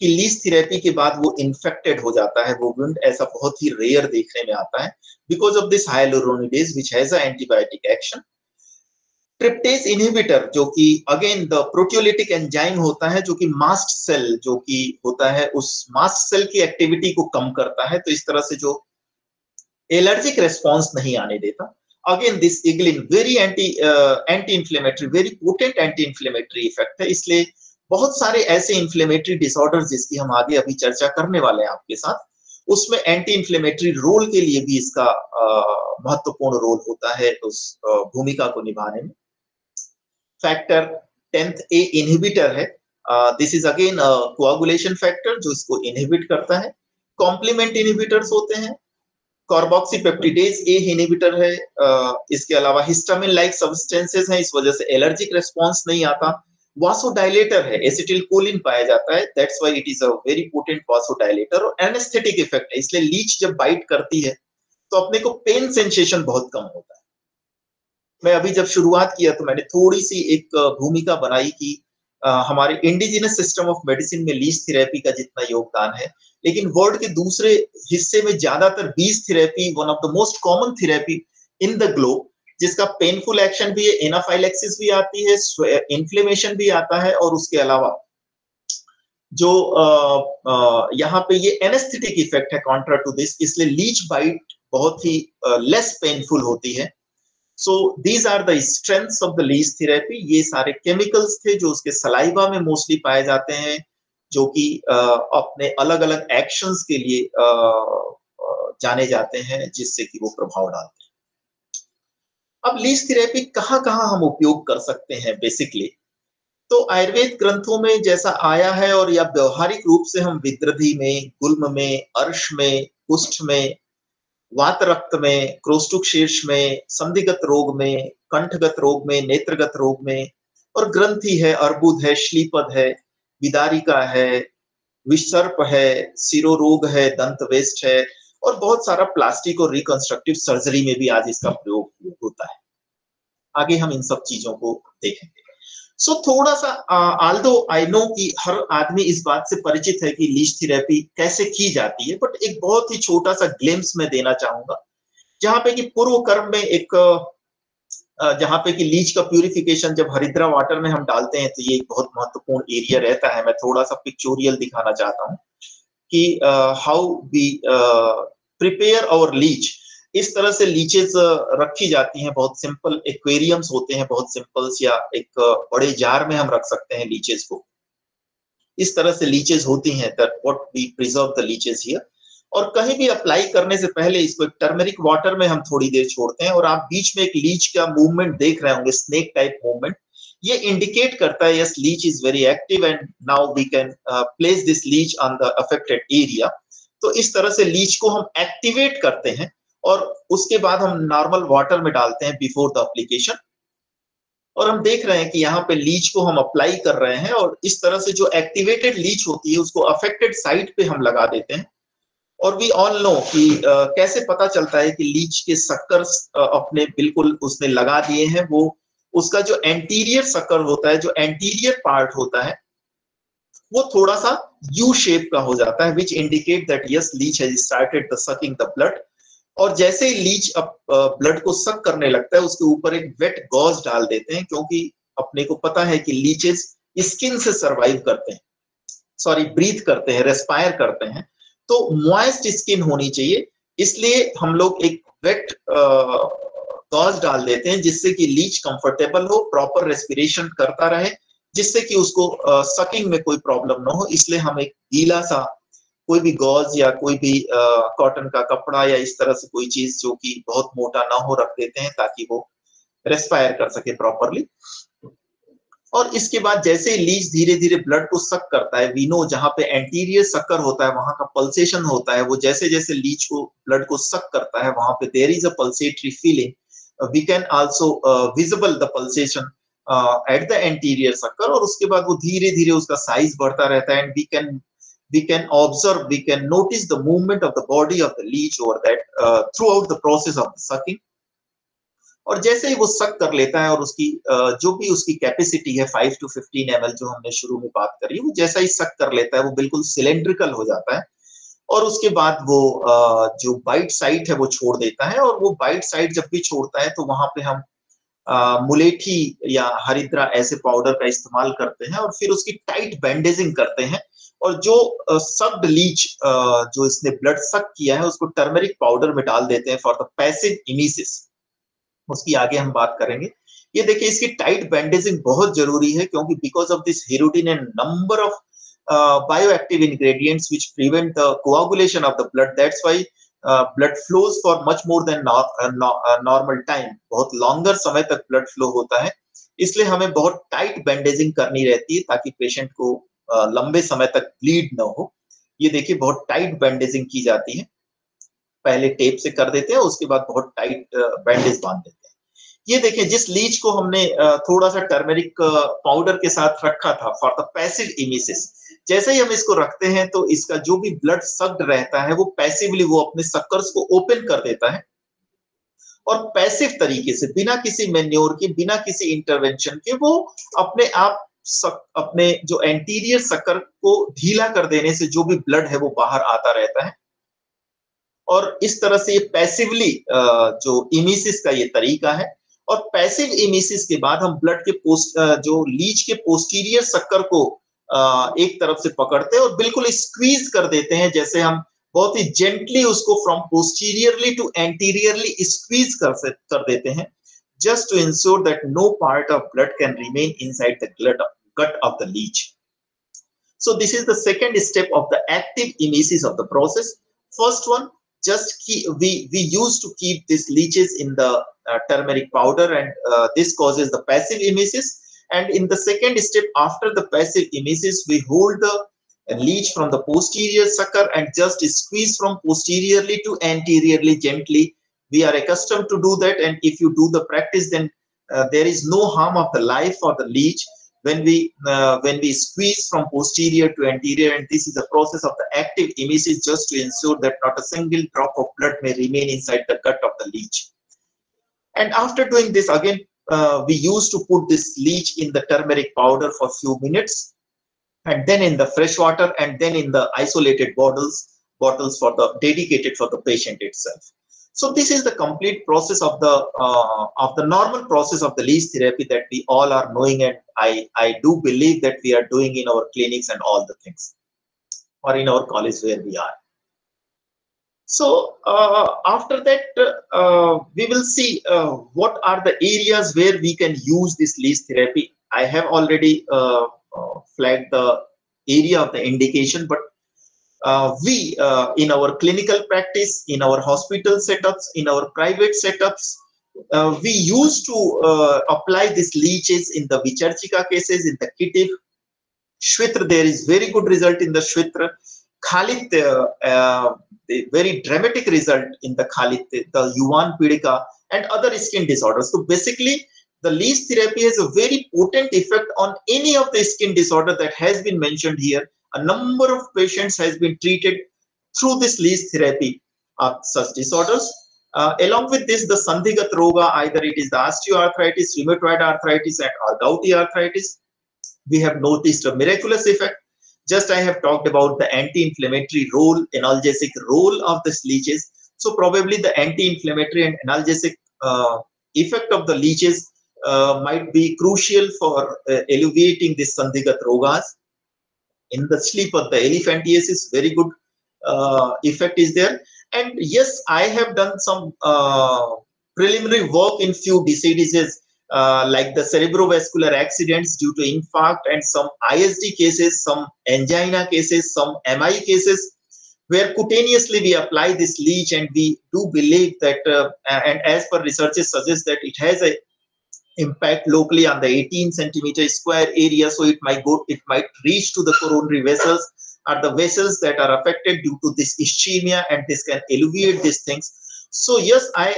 कि लीच थेरेपी के बाद वो इन्फेक्टेड हो जाता है, वो वुंड, ऐसा बहुत ही रेयर देखने में आता है because of this hyaluronidase which has a antibiotic action. Tryptase inhibitor जो कि अगेन द प्रोटियोलिटिक एंजाइम होता है, जो कि मास्ट सेल जो कि होता है उस मास्ट सेल की एक्टिविटी को कम करता है, तो इस तरह से जो एलर्जिक रेस्पॉन्स नहीं आने देता। Again this eglin very anti inflammatory, very potent anti inflammatory effect है। इसलिए बहुत सारे ऐसे इंफ्लेमेटरी डिसऑर्डर्स जिसकी हम आगे अभी चर्चा करने वाले हैं आपके साथ, उसमें एंटी इंफ्लेमेटरी रोल के लिए भी इसका महत्वपूर्ण रोल होता है उस भूमिका को निभाने में। फैक्टर 10th A इनहिबिटर है, this is again coagulation factor जो इसको इनहिबिट करता है। कॉम्प्लीमेंट इनहिबिटर्स होते हैं, कार्बोक्सीपेप्टिडेज ए इनहिबिटर है, इसके अलावा हिस्टामिन लाइक सब्सटेंसेस हैं, इस वजह से एलर्जिक रेस्पॉन्स नहीं आता। वासोडाइलेटर है, एसिटिलकोलिन पाया जाता है, that's why it is a very potent vasodilator. और एनेस्थेटिक इफेक्ट है, इसलिए लीच जब बाइट करती है तो अपने को पेन सेंसेशन बहुत कम होता है। मैं अभी जब शुरुआत किया तो मैंने थोड़ी सी एक भूमिका बनाई कि हमारे इंडिजिनस सिस्टम ऑफ मेडिसिन में लीच थेरेपी का जितना योगदान है, लेकिन वर्ल्ड के दूसरे हिस्से में ज्यादातर बीज therapy one of the most common therapy in the globe, जिसका पेनफुल एक्शन भी है, एनाफाइलेक्सिस भी आती है, इन्फ्लेमेशन भी आता है, और उसके अलावा जो यहाँ पे ये एनेस्थेटिक इफेक्ट है कॉन्ट्रा टू दिस, इसलिए लीच बाइट बहुत ही लेस पेनफुल होती है। So these are the strengths of the leech therapy. ये सारे केमिकल्स थे जो उसके सलाइवा में मोस्टली पाए जाते हैं, जो कि अपने अलग अलग एक्शंस के लिए जाने जाते हैं, जिससे कि वो प्रभाव डालते हैं। अब लीच थेरेपी कहाँ कहाँ हम उपयोग कर सकते हैं बेसिकली, तो आयुर्वेद ग्रंथों में जैसा आया है और या व्यवहारिक रूप से हम विद्रधि में, गुल्म में, अर्श में, कुष्ठ में, वात रक्त में, क्रोष्टुक शीर्ष में, संधिगत रोग में, कंठगत रोग में, नेत्रगत रोग में, और ग्रंथि है, अर्बुद है, श्लीपद है, विदारिका है, विसर्प है, सिरोरोग है, दंत वेस्ट है, और बहुत सारा प्लास्टिक और रिकंस्ट्रक्टिव सर्जरी में भी आज इसका प्रयोग होता है। आगे हम इन सब चीजों को देखेंगे। सो थोड़ा सा आल्दो आई नो कि हर आदमी इस बात से परिचित है कि लीच थेरेपी कैसे की जाती है, बट एक बहुत ही छोटा सा ग्लिम्स में देना चाहूंगा, जहां पे कि पूर्व कर्म में एक जहां पे कि लीच का प्यूरिफिकेशन जब हरिद्रा वाटर में हम डालते हैं तो ये एक बहुत महत्वपूर्ण एरिया रहता है। मैं थोड़ा सा पिक्चोरियल दिखाना चाहता हूँ कि how we prepare our leech. इस तरह से लीचेस रखी जाती हैं, बहुत सिंपल एक्वेरियम्स होते हैं, बहुत सिंपल्स, या एक बड़े जार में हम रख सकते हैं लीचेस को। इस तरह से लीचेस होती हैं, that what we preserve the leeches here. और कहीं भी अप्लाई करने से पहले इसको एक टर्मरिक वाटर में हम थोड़ी देर छोड़ते हैं, और आप बीच में एक लीच का मूवमेंट देख रहे होंगे, स्नेक टाइप मूवमेंट। ये इंडिकेट करता है yes leech is very active and now we can place this leech on the affected area. तो इस तरह से लीच को हम एक्टिवेट करते हैं, और उसके बाद हम नॉर्मल वाटर में डालते हैं बिफोर द एप्लीकेशन। और हम देख रहे हैं कि यहाँ पे लीच को हम अप्लाई कर रहे हैं, और इस तरह से जो एक्टिवेटेड लीच होती है उसको अफेक्टेड साइट पे हम लगा देते हैं। और वी ऑल नो कि कैसे पता चलता है कि लीच के सक्कर्स अपने बिल्कुल उसने लगा दिए हैं। वो उसका जो एंटीरियर सक्कर होता है, जो एंटीरियर पार्ट होता है, वो थोड़ा सा यू शेप का हो जाता है, which indicate that yes leech has started the sucking the blood. और जैसे ही लीच ब्लड को सक करने लगता है, उसके ऊपर एक वेट गॉज डाल देते हैं, क्योंकि अपने को पता है कि लीचेस स्किन से सरवाइव करते हैं, सॉरी ब्रीथ करते हैं, रेस्पायर करते हैं, तो मॉइस्ट स्किन होनी चाहिए। इसलिए हम लोग एक वेट गॉज डाल देते हैं, जिससे कि लीच कंफर्टेबल हो, प्रॉपर रेस्पिरेशन करता रहे, जिससे कि उसको सकिंग में कोई प्रॉब्लम ना हो। इसलिए हम एक गीला सा कोई भी गॉज या कोई भी कॉटन का कपड़ा या इस तरह से कोई चीज जो कि बहुत मोटा ना हो रख देते हैं, ताकि वो रेस्पायर कर सके प्रॉपरली। और इसके बाद जैसे ही लीच धीरे धीरे ब्लड को सक करता है, वी नो जहां पे एंटीरियर सक्कर होता है वहां का पल्सेशन होता है, वो जैसे जैसे लीच को ब्लड को सक करता है वहां पे there is a pulsatory feeling. We can also visible the pulsation at the anterior sucker, और उसके बाद वो धीरे धीरे उसका साइज बढ़ता रहता है, and we can observe, we can notice the movement of the body of the leech over that throughout the process of the sucking. और जैसे ही वो सक कर लेता है, और उसकी जो भी उसकी कैपेसिटी है 5 to 15 ml जो हमने शुरू में बात करी, वो जैसा ही सक कर लेता है वो बिल्कुल सिलेंड्रिकल हो जाता है, और उसके बाद वो जो बाइट साइट है वो छोड़ देता है। और वो बाइट साइट जब भी छोड़ता है तो वहां पे हम मुलेठी या हरिद्रा ऐसे पाउडर का इस्तेमाल करते हैं, और फिर उसकी टाइट बैंडेजिंग करते हैं। और जो सक्ड लीच जो इसने ब्लड सक किया है उसको टर्मरिक पाउडर में डाल देते हैं फॉर द पैसिव इमीसिस। उसकी आगे हम बात करेंगे। ये देखिए, इसकी टाइट बैंडेजिंग बहुत जरूरी है, क्योंकि because of this hirudin and number of bioactive ingredients which prevent the coagulation of the blood, that's why blood flows for much more than normal time. बहुत लॉन्गर समय तक ब्लड फ्लो होता है, इसलिए हमें बहुत टाइट बैंडेजिंग करनी रहती है ताकि पेशेंट को लंबे समय तक ब्लीड न हो। ये देखिए, बहुत टाइट बैंडेजिंग की जाती है, पहले टेप से कर देते हैं, उसके बाद बहुत टाइट बैंडेज बांध देते हैं। ये देखिए, जिस लीच को हमने थोड़ा सा टर्मरिक पाउडर के साथ रखा था फॉर द पैसिव इमिसिस, जैसे ही हम इसको रखते हैं तो इसका जो भी ब्लड सक्ड रहता है वो पैसिवली वो अपने सक्कर्स को ओपन कर देता है, और पैसिव तरीके से बिना किसी मैन्योर के, बिना किसी इंटरवेंशन के, वो अपने आप अपने जो एंटीरियर सक्कर को ढीला कर देने से जो भी ब्लड है वो बाहर आता रहता है। और इस तरह से ये पैसिवली जो इमिसिस का ये तरीका है। और पैसिव इमिसिस के बाद हम ब्लड के जो लीच के पोस्टीरियर सक्कर को एक तरफ से पकड़ते हैं और बिल्कुल स्क्वीज कर देते हैं, जैसे हम बहुत ही जेंटली उसको from posteriorly to anteriorly squeeze कर देते हैं, just to ensure that no part of blood can remain inside the gut of the leech. So this is the second step of the active emesis of the process. First one, just we used to keep these leeches in the turmeric powder, and this causes the passive emesis. And in the second step, after the passive emesis, we hold the leech from the posterior sucker and just squeeze from posteriorly to anteriorly gently. We are accustomed to do that, and if you do the practice, then there is no harm of the life or the leech when we squeeze from posterior to anterior. And this is a process of the active emesis, just to ensure that not a single drop of blood may remain inside the gut of the leech. And after doing this, again we used to put this leech in the turmeric powder for few minutes, and then in the fresh water, and then in the isolated bottles for the dedicated for the patient itself. So this is the complete process of the normal process of the leech therapy that we all are knowing, and I do believe that we are doing in our clinics and all the things, or in our college where we are. So after that, we will see what are the areas where we can use this leech therapy. I have already flagged the area of the indication, but we in our clinical practice, in our hospital setups, in our private setups, we used to apply these leeches in the Vicharchika cases, in the Kitif, Shwitra. There is very good result in the Shwitra. Khalit, very dramatic result in the Khalit, the Yuan Pidika, and other skin disorders. So basically, the leech therapy has a very potent effect on any of the skin disorder that has been mentioned here. A number of patients has been treated through this leech therapy of such disorders. Along with this, the Sandhigat Roga, either it is the osteoarthritis, rheumatoid arthritis, or gouty arthritis, we have noticed a miraculous effect. Just I have talked about the anti-inflammatory role, analgesic role of the leeches. So probably the anti-inflammatory and analgesic effect of the leeches might be crucial for alleviating this Sandhigat Rogas. In the sleep of the elephantiasis, very good effect is there. And yes, I have done some preliminary work in few diseases like the cerebrovascular accidents due to infarct, and some ISD cases, some angina cases, some MI cases, where cutaneously we apply this leech, and we do believe that, and as per researches suggest that it has a impact locally on the 18 centimeter square area. So it might reach to the coronary vessels, or the vessels that are affected due to this ischemia, and this can alleviate these things. So yes, I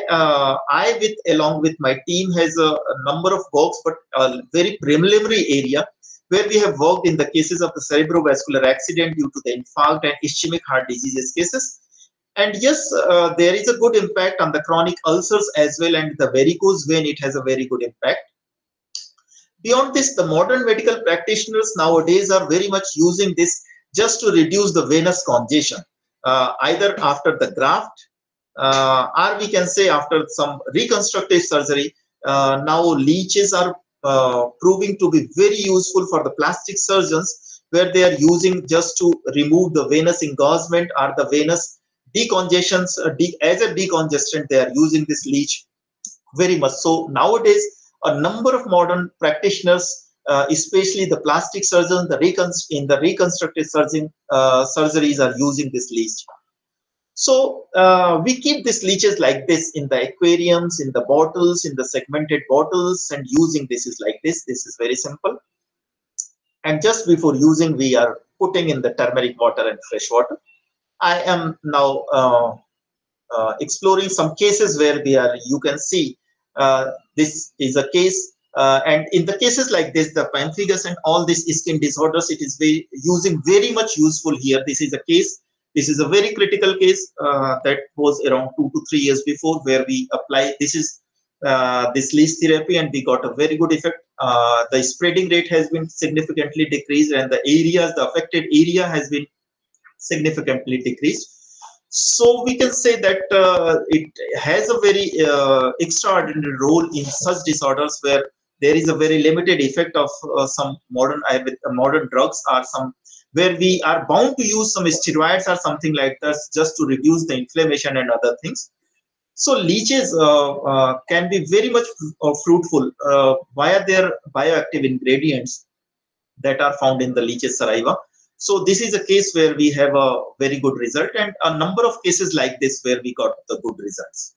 along with my team has a number of works, but a very preliminary area where we have worked in the cases of the cerebrovascular accident due to the infarct and ischemic heart diseases cases. And yes, there is a good impact on the chronic ulcers as well, and the varicose vein, it has a very good impact. Beyond this, the modern medical practitioners nowadays are very much using this just to reduce the venous congestion, either after the graft, or we can say after some reconstructive surgery. Now leeches are proving to be very useful for the plastic surgeons, where they are using just to remove the venous engorgement or the venous decongestions. As a decongestant, they are using this leech very much. So nowadays, a number of modern practitioners, especially the plastic surgeons, in the reconstructive surgeries, are using this leech. So we keep these leeches like this in the aquariums, in the bottles, in the segmented bottles, and using this is like this. This is very simple. And just before using, we are putting in the turmeric water and fresh water. I am now exploring some cases where you can see this is a case, and in the cases like this, the pemphigus and all these skin disorders, it is very much useful here. This is a case. This is a very critical case that was around 2 to 3 years before, where we apply this leech therapy, and we got a very good effect. The spreading rate has been significantly decreased, and the affected area has been significantly decreased. So we can say that it has a very extraordinary role in such disorders where there is a very limited effect of some modern drugs, or some where we are bound to use some steroids or something like that just to reduce the inflammation and other things. So leeches can be very much fruitful via their bioactive ingredients that are found in the leech's saliva. So this is a case where we have a very good result, and a number of cases like this where we got the good results.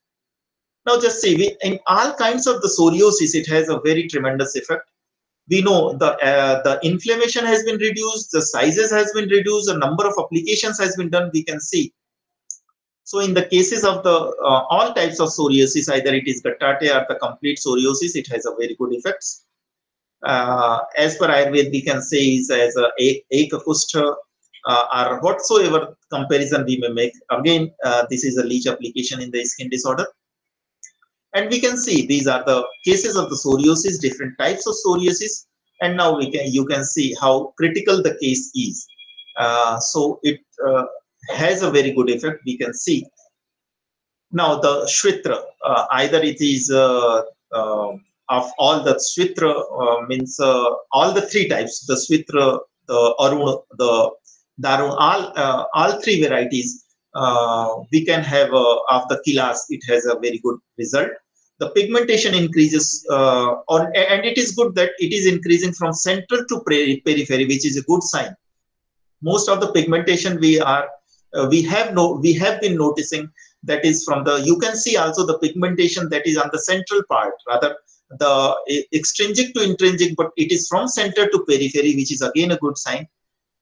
Now just see, in all kinds of the psoriasis, it has a very tremendous effect. We know the inflammation has been reduced, the sizes has been reduced, a number of applications has been done, we can see. So in the cases of the all types of psoriasis, either it is Guttate or the complete psoriasis, it has a very good effects. As per Ayurveda, we can say is as a Ekakusta or whatsoever comparison we may make. Again, this is a leech application in the skin disorder. And we can see these are the cases of the psoriasis, different types of psoriasis. And now you can see how critical the case is. So it has a very good effect, we can see. Now the Shwitra, either it is of all the Shwitra, means all the three types, the Shwitra, the Arun, the Darun, all three varieties. we can have of the Kilas, it has a very good result. The pigmentation increases, and it is good that it is increasing from central to periphery, which is a good sign. Most of the pigmentation we have been noticing that is from the, you can see also the pigmentation that is on the central part, rather the extrinsic to intrinsic, but it is from center to periphery, which is again a good sign.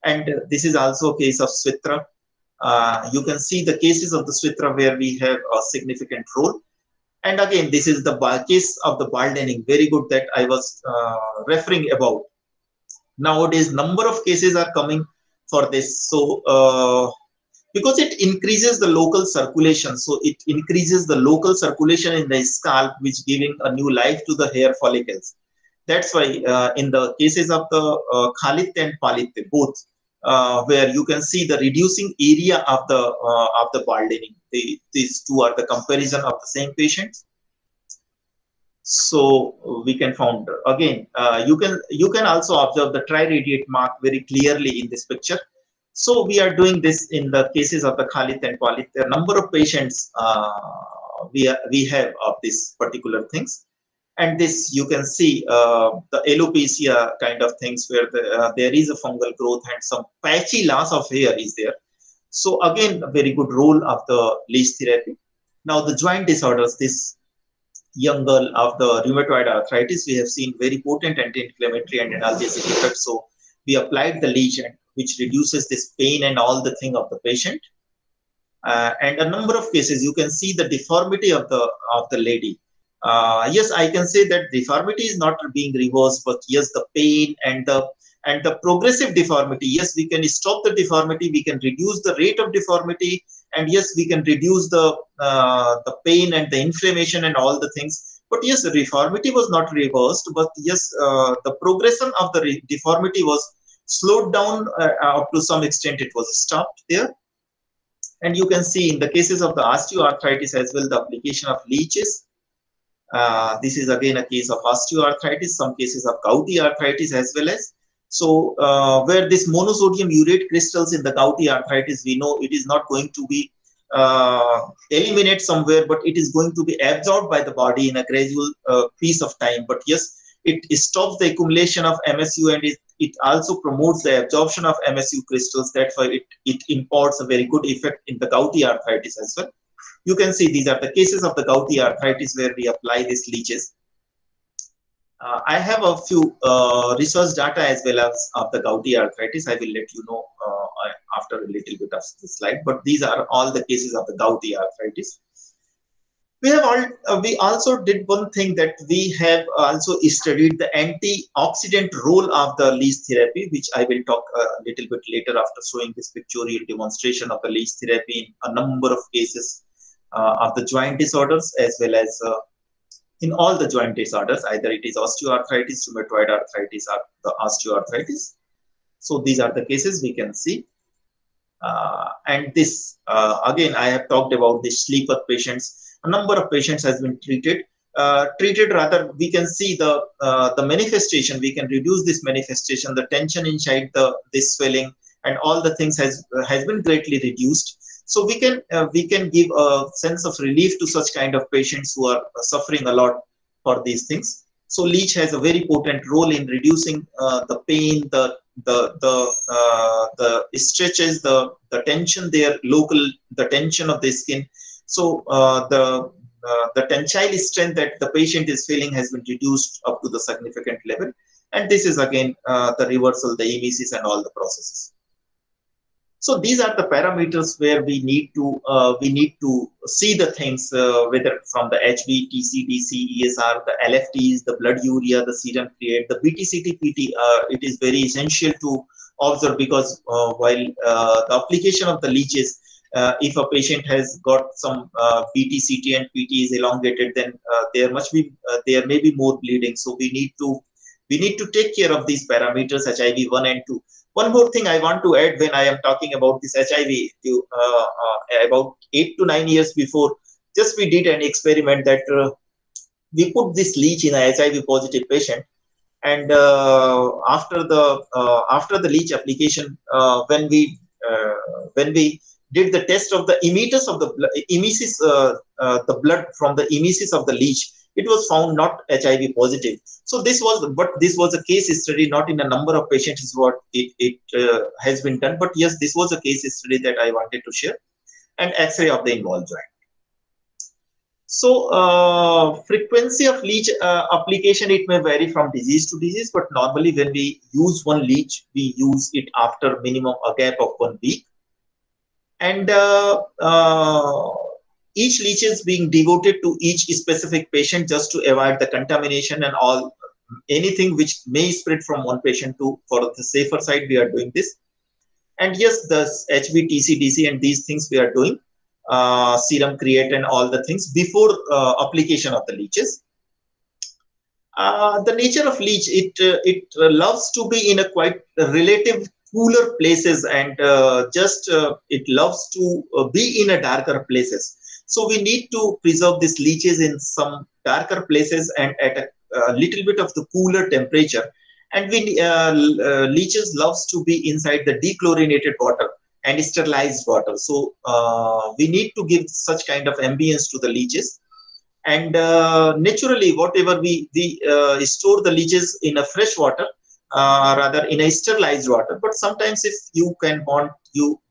And this is also a case of Switra. You can see the cases of the Switra where we have a significant role. And again, this is the case of the balding, very good, that I was referring about. Nowadays, number of cases are coming for this. So, because it increases the local circulation, so it increases the local circulation in the scalp, which giving a new life to the hair follicles. That's why in the cases of the Khalit and Palit, both, where you can see the reducing area of the balding. These two are the comparison of the same patients. So we can find again. You can also observe the triradiate mark very clearly in this picture. So we are doing this in the cases of the Khalit and Palit. There are number of patients we have of these particular things. And this, you can see the alopecia kind of things where there is a fungal growth and some patchy loss of hair is there. So again, a very good role of the leech therapy. Now the joint disorders, this young girl of the rheumatoid arthritis, we have seen very potent anti-inflammatory and analgesic effects. So we applied the leech, which reduces this pain and all the thing of the patient. And a number of cases, you can see the deformity of the lady. Yes, I can say that deformity is not being reversed, but yes, the pain and the progressive deformity, yes, we can stop the deformity, we can reduce the rate of deformity, and yes, we can reduce the pain and the inflammation and all the things. But yes, the deformity was not reversed, but yes, the progression of the deformity was slowed down up to some extent. It was stopped there. And you can see in the cases of the osteoarthritis as well, the application of leeches. This is again a case of osteoarthritis, some cases of gouty arthritis as well as. So where this monosodium urate crystals in the gouty arthritis, we know it is not going to be eliminated somewhere, but it is going to be absorbed by the body in a gradual piece of time. But yes, it stops the accumulation of MSU, and it also promotes the absorption of MSU crystals. That's why it imparts a very good effect in the gouty arthritis as well. You can see these are the cases of the gouty arthritis where we apply these leeches. I have a few research data as well as of the gouty arthritis. I will let you know after a little bit of the slide, but these are all the cases of the gouty arthritis. We also did one thing, that we have also studied the antioxidant role of the leech therapy, which I will talk a little bit later after showing this pictorial demonstration of the leech therapy in a number of cases of the joint disorders, as well as in all the joint disorders, either it is osteoarthritis, rheumatoid arthritis, or the osteoarthritis. So these are the cases we can see. And this, again, I have talked about the sleeper patients. A number of patients has been treated. Rather, we can see the manifestation. We can reduce this manifestation, the tension inside this swelling, and all the things has been greatly reduced. So we can give a sense of relief to such kind of patients who are suffering a lot for these things. So leech has a very potent role in reducing the pain, the stretches, the tension there, the tension of the skin. So the tensile strength that the patient is feeling has been reduced up to the significant level. And this is again the reversal, the emesis, and all the processes. So these are the parameters where we need to see the things, whether from the HB, TC, DC, ESR, the LFTs, the blood urea, the serum create, the BTCT, PT. It is very essential to observe, because while the application of the leeches, if a patient has got some BTCT and PT is elongated, then there may be more bleeding. So we need to take care of these parameters, HIV 1 and 2. One more thing I want to add when I am talking about this HIV, about 8 to 9 years before, just we did an experiment that we put this leech in a HIV positive patient, and after the leech application, when we did the test of the emesis of the the blood from the emesis of the leech, it was found not HIV positive. So this was a case study, not in a number of patients is what it has been done, but yes, this was a case study that I wanted to share. And X-ray of the involved joint. So frequency of leech application, it may vary from disease to disease, but normally when we use one leech, we use it after minimum a gap of 1 week. And each leech is being devoted to each specific patient just to avoid the contamination and all, anything which may spread from one patient to, for the safer side, we are doing this. And yes, the HB, TC, DC and these things we are doing, serum, creatine, all the things before application of the leeches. The nature of leech, it loves to be in a quite relative cooler places, and it loves to be in a darker places. So we need to preserve these leeches in some darker places and at a little bit of the cooler temperature. And leeches loves to be inside the dechlorinated water and sterilized water. So we need to give such kind of ambience to the leeches. And naturally, whatever we store the leeches in a fresh water, rather in a sterilized water. But sometimes if you can want,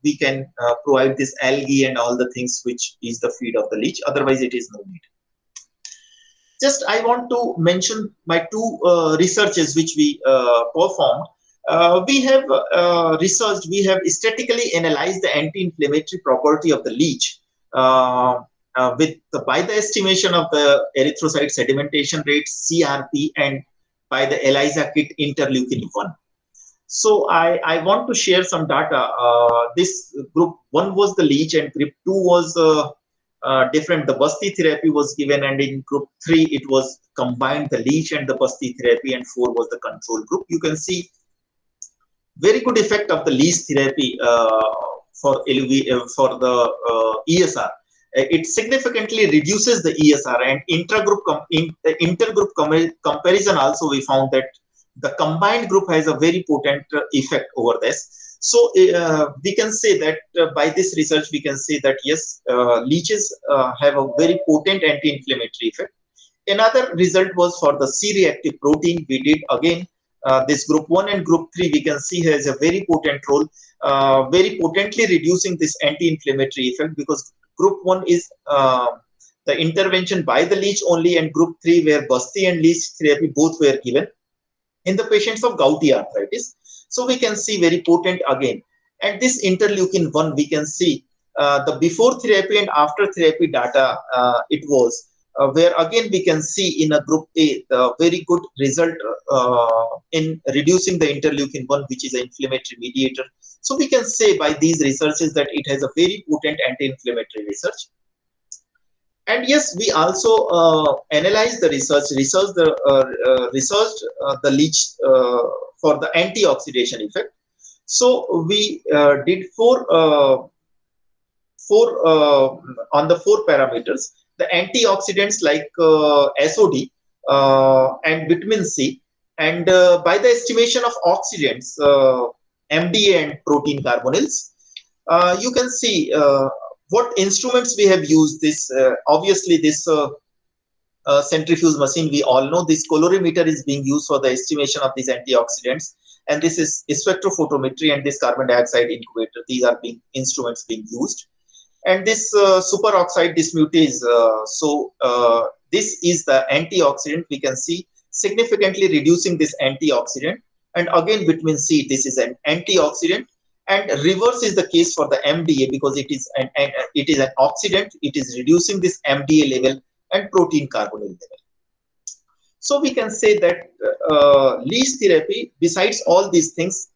we can provide this algae and all the things which is the feed of the leech. Otherwise, it is no need. Just I want to mention my two researches which we performed. We have researched, we have statically analyzed the anti-inflammatory property of the leech by the estimation of the erythrocyte sedimentation rate, CRP, and by the ELISA kit interleukin-1. So I want to share some data. This group 1 was the leech and group 2 was different. The Basti therapy was given, and in group 3 it was combined the leech and the Basti therapy, and 4 was the control group. You can see very good effect of the leech therapy for the ESR. It significantly reduces the ESR, and intergroup comparison also we found that the combined group has a very potent effect over this. So we can say that by this research we can say that yes, leeches have a very potent anti-inflammatory effect. Another result was for the C-reactive protein. We did again this group 1 and group 3 we can see has a very potent role, very potently reducing this anti-inflammatory effect, because group 1 is the intervention by the leech only, and group 3 where Basti and leech therapy both were given in the patients of gouty arthritis. So we can see very potent again. And this interleukin-1 we can see the before therapy and after therapy data it was, where again we can see in a group A the very good result in reducing the interleukin-1, which is an inflammatory mediator. So we can say by these researches that it has a very potent anti-inflammatory research. And yes, we also analyzed the researched the leech for the antioxidation effect. So we did four on the 4 parameters. The antioxidants like SOD and vitamin C, and by the estimation of oxidants, MDA and protein carbonyls. You can see what instruments we have used. This obviously this centrifuge machine, we all know this colorimeter is being used for the estimation of these antioxidants, and this is spectrophotometry and this carbon dioxide incubator. These are instruments being used. And this superoxide dismutase, this is the antioxidant. We can see significantly reducing this antioxidant. And again, vitamin C, this is an antioxidant. And reverse is the case for the MDA, because it is an oxidant. It is reducing this MDA level and protein carbonyl level. So we can say that leech therapy, besides all these things,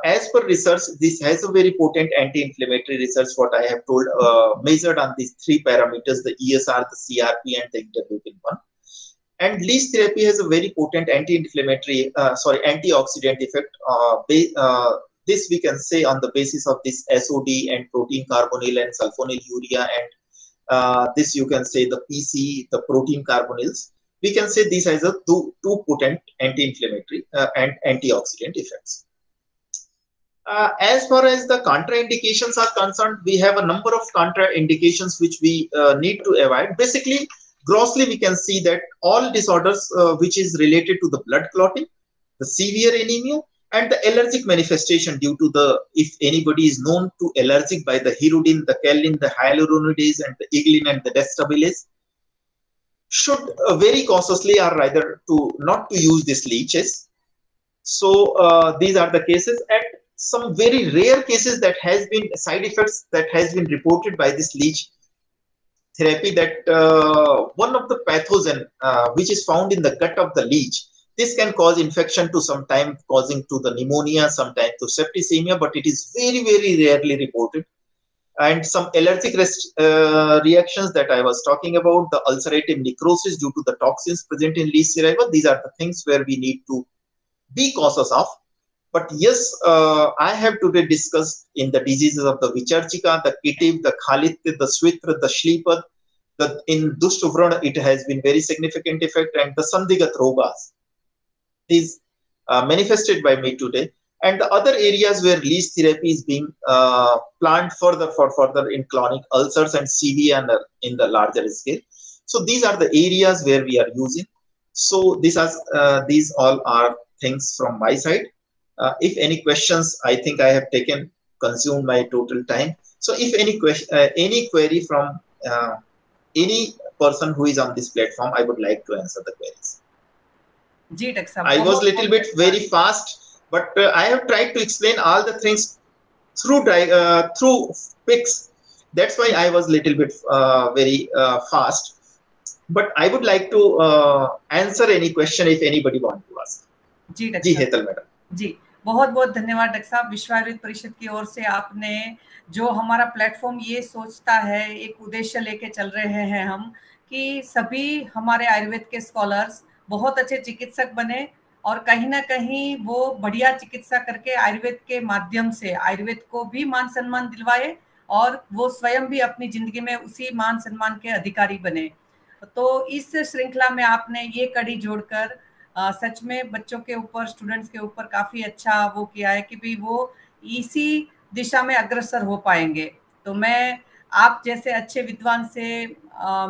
as per research, this has a very potent anti-inflammatory research, what I have told, measured on these 3 parameters, the ESR, the CRP, and the interleukin-1. And leech therapy has a very potent anti-inflammatory, antioxidant effect. This we can say on the basis of this SOD and protein carbonyl and sulfonylurea, and this you can say the PC, the protein carbonyls. We can say this has a two potent anti-inflammatory and antioxidant effects. As far as the contraindications are concerned, we have a number of contraindications which we need to avoid. Basically, grossly, we can see that all disorders which is related to the blood clotting, the severe anemia, and the allergic manifestation due to the, if anybody is known to allergic by the hirudin, the kaolin, the hyaluronidase, and the iglin and the destabilase, should very cautiously or rather to not to use these leeches. So these are the cases, and some very rare cases that has been side effects that has been reported by this leech therapy, that one of the pathogen which is found in the gut of the leech, this can cause infection to sometime causing to the pneumonia, sometimes to septicemia, but it is very, very rarely reported. And some allergic reactions that I was talking about, the ulcerative necrosis due to the toxins present in leech saliva, these are the things where we need to be cautious of. But yes, I have today discussed in the diseases of the Vicharchika, the Kitiv, the Khalitya, the Switra, the Shlipad, in Dushtuvrana, it has been very significant effect, and the Sandhigat Rogas is manifested by me today. And the other areas where leech therapy is being planned further in chronic ulcers and CV and in the larger scale. So these are the areas where we are using. So these all are things from my side. If any questions, I think I have consumed my total time. So if any query from any person who is on this platform, I would like to answer the queries. I was a little bit very fast, but I have tried to explain all the things through pics. That's why I was a little bit very fast. But I would like to answer any question if anybody wants to ask. जी Hetal madam ji, बहुत बहुत धन्यवाद doctor साहब। विश्व आयुर्वेद परिषद की ओर से आपने जो हमारा प्लेटफॉर्म ये सोचता है, एक उद्देश्य लेके चल रहे हैं हम कि सभी हमारे आयुर्वेद के स्कॉलर्स बहुत अच्छे चिकित्सक बने और कहीं ना कहीं वो बढ़िया चिकित्सा करके आयुर्वेद के माध्यम से आयुर्वेद को भी मान सम्मान दिलवाए और वो स्वयं भी अपनी जिंदगी में उसी मान सम्मान के अधिकारी बने। तो इस श्रृंखला में आपने ये कड़ी जोड़कर सच में बच्चों के ऊपर, स्टूडेंट्स के ऊपर काफी अच्छा वो किया है कि भाई वो इसी दिशा में अग्रसर हो पाएंगे। तो मैं आप जैसे अच्छे विद्वान से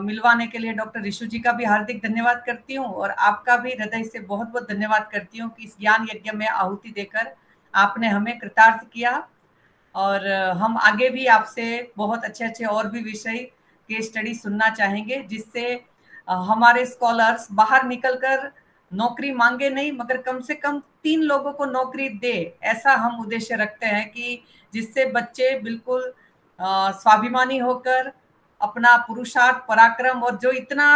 मिलवाने के लिए डॉक्टर ऋषु जी का भी हार्दिक धन्यवाद करती हूँ और आपका भी हृदय से बहुत बहुत धन्यवाद करती हूँ कि इस ज्ञान यज्ञ में आहुति देकर आपने हमें कृतार्थ किया। और हम आगे भी आपसे बहुत अच्छे और भी विषय के स्टडी सुनना चाहेंगे, जिससे हमारे स्कॉलर्स बाहर निकलकर नौकरी मांगे नहीं मगर कम से कम 3 लोगों को नौकरी दे, ऐसा हम उद्देश्य रखते हैं कि जिससे बच्चे बिल्कुल स्वाभिमानी होकर अपना पुरुषार्थ, पराक्रम और जो इतना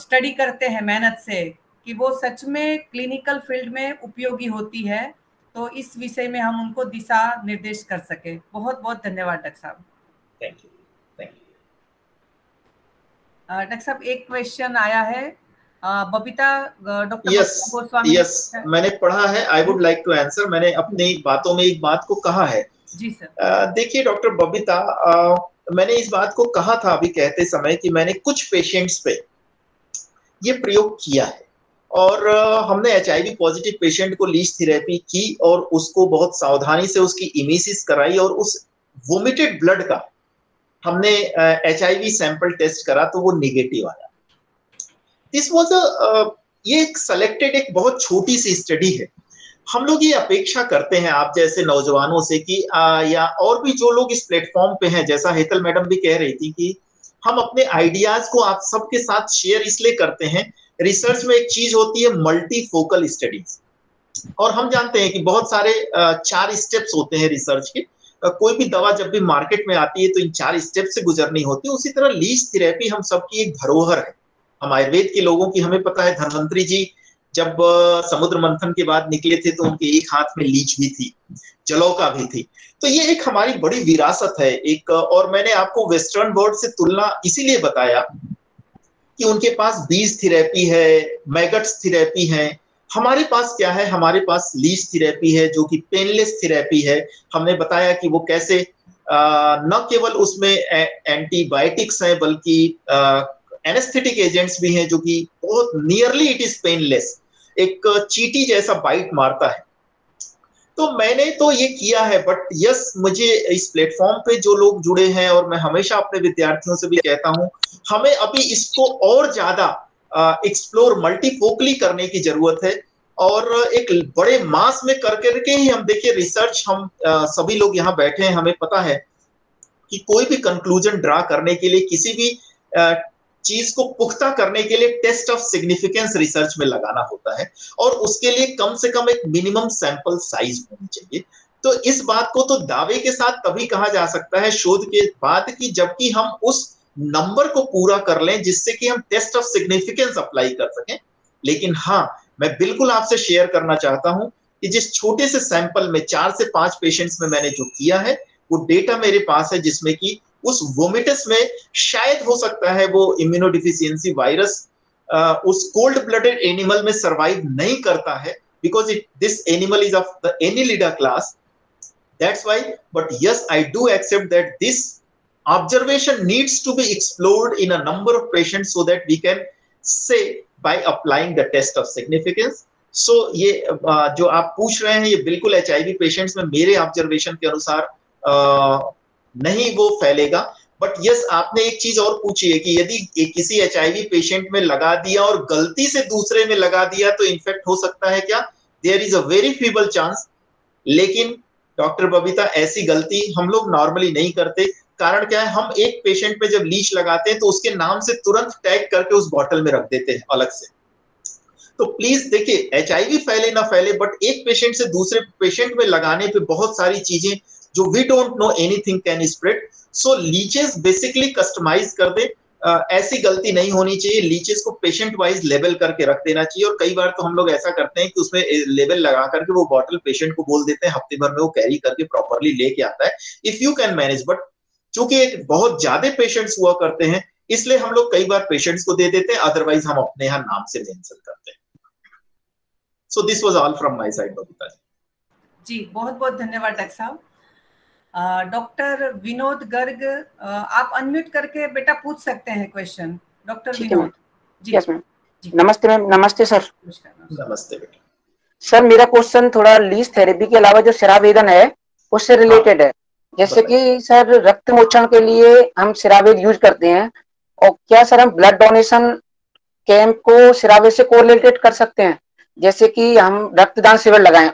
स्टडी करते हैं मेहनत से कि वो सच में क्लिनिकल फील्ड में उपयोगी होती है, तो इस विषय में हम उनको दिशा निर्देश कर सके। बहुत बहुत धन्यवाद डॉक्टर साहब। Thank you. डॉक्टर साहब एक क्वेश्चन आया है बबीता डॉक्टर गोस्वामी। यस, मैंने पढ़ा है। I would like to answer. मैंने अपनी बातों में एक बात को कहा है। जी सर। देखिए डॉक्टर बबीता, मैंने इस बात को कहा था अभी कहते समय कि मैंने कुछ पेशेंट्स पे ये प्रयोग किया है और हमने HIV पॉजिटिव पेशेंट को लीच थेरेपी की और उसको बहुत सावधानी से उसकी इमेसिस कराई और उस वोमिटेड ब्लड का हमने HIV सैंपल टेस्ट करा तो वो नेगेटिव आया। दिस वाज ये एक सेलेक्टेड एक बहुत छोटी सी स्टडी है। हम लोग ये अपेक्षा करते हैं आप जैसे नौजवानों से कि या और भी जो लोग इस प्लेटफॉर्म पे हैं, जैसा हेतल मैडम भी कह रही थी कि हम अपने आइडियाज को आप सबके साथ शेयर इसलिए करते हैं। रिसर्च में एक चीज होती है मल्टीफोकल स्टडीज, और हम जानते हैं कि बहुत सारे 4 स्टेप्स होते हैं रिसर्च के। कोई भी दवा जब भी मार्केट में आती है तो इन 4 स्टेप से गुजरनी होती है। उसी तरह लीच थेरेपी हम सबकी एक धरोहर है, हम आयुर्वेद के लोगों की। हमें पता है धन्वंतरी जी जब समुद्र मंथन के बाद निकले थे तो उनके एक हाथ में लीच भी थी, जलौका भी थी। तो ये एक हमारी बड़ी विरासत है एक। और मैंने आपको वेस्टर्न वर्ल्ड से तुलना इसीलिए बताया कि उनके पास बीज थेरेपी है, मैगट्स थेरेपी है। हमारे पास क्या है? हमारे पास लीच थेरेपी है जो कि पेनलेस थेरेपी है। हमने बताया कि वो कैसे न केवल उसमें एंटीबायोटिक्स हैं बल्कि एनेस्थेटिक एजेंट्स भी हैं जो कि बहुत नियरली इट इज पेनलेस, एक चींटी जैसा बाइट मारता है। तो मैंने तो ये किया है, बट यस, मुझे इस प्लेटफॉर्म पे जो लोग जुड़े हैं, और मैं हमेशा अपने विद्यार्थियों से भी कहता हूं, हमें अभी इसको और ज्यादा एक्सप्लोर मल्टीफोकली करने की जरूरत है, और एक बड़े मास में करके ही हम देखिए रिसर्च, हम सभी लोग यहाँ बैठे हैं, हमें पता है कि कोई भी कंक्लूजन ड्रा करने के लिए, किसी भी चीज को पुख्ता करने के लिए टेस्ट ऑफ सिग्निफिकेंस रिसर्च में लगाना होता है, और उसके लिए कम से कम एक मिनिमम सैंपल साइज होनी चाहिए। तो इस बात को तो दावे के साथ तभी कहा जा सकता है शोध के बाद कि जबकि हम उस नंबर को पूरा कर लें जिससे कि हम टेस्ट ऑफ सिग्निफिकेंस अप्लाई कर सकें। लेकिन हाँ, मैं बिल्कुल आपसे शेयर करना चाहता हूं कि जिस छोटे से सैंपल में 4 से 5 पेशेंट्स में मैंने जो किया है, वो डेटा मेरे पास है, जिसमें कि उस वोमिटस में शायद हो सकता है वो इम्यूनोडिफिशियंसी वायरस उस कोल्ड ब्लडेड एनिमल में सर्वाइव नहीं करता है, because this animal is of the annelida class, that's why. But yes, I do accept that this observation needs to be explored in a number of patients so that we can say by applying the test of significance. So ये जो आप पूछ रहे हैं, ये बिल्कुल HIV patients में मेरे ऑब्जर्वेशन के अनुसार नहीं वो फैलेगा। बट यस, आपने एक चीज और पूछी है कि यदि किसी HIV पेशेंट में लगा दिया और गलती से दूसरे में लगा दिया तो इन्फेक्ट हो सकता है क्या? There is a very feeble chance, लेकिन डॉक्टर बबीता ऐसी गलती हम लोग नॉर्मली नहीं करते। कारण क्या है, हम एक पेशेंट पे जब लीच लगाते हैं तो उसके नाम से तुरंत टैग करके उस बॉटल में रख देते हैं अलग से। तो प्लीज देखिए, HIV फैले ना फैले, बट एक पेशेंट से दूसरे पेशेंट में लगाने पे बहुत सारी चीजें जो we don't know anything can spread. So leeches basically customise कर दे, ऐसी गलती नहीं होनी चाहिए। लीचेस को पेशेंट वाइज लेबल करके रख देना चाहिए, और कई बार तो हम लोग ऐसा करते हैं कि उसमें लेबल लगा करके वो बॉटल पेशेंट को बोल देते हैं, हफ्ते भर में वो कैरी करके प्रॉपरली लेके आता है, if you can manage. But चूंकि एक बहुत ज्यादा पेशेंट्स हुआ करते हैं, इसलिए हम लोग कई बार पेशेंट्स को दे देते हैं, अदरवाइज हम अपने यहाँ नाम से मेंशन करते हैं। So this was all from my side Babita ji. बहुत बहुत धन्यवाद डॉक्टर साहब। डॉक्टर विनोद गर्ग, आप अनम्यूट करके बेटा पूछ सकते हैं question. Doctor Vinod ji. Yes ma'am. नमस्ते मैम। नमस्ते सर। नमस्ते बेटा। सर मेरा क्वेश्चन थोड़ा लीच थेरेपी के अलावा जो सिरावेदन है उससे रिलेटेड है। जैसे कि सर रक्त मोक्षण के लिए हम सिरावेद यूज करते हैं, और क्या सर हम ब्लड डोनेशन कैंप को सिरावेद से कोरिलेटेड कर सकते हैं? जैसे कि हम रक्तदान शिविर लगाएं,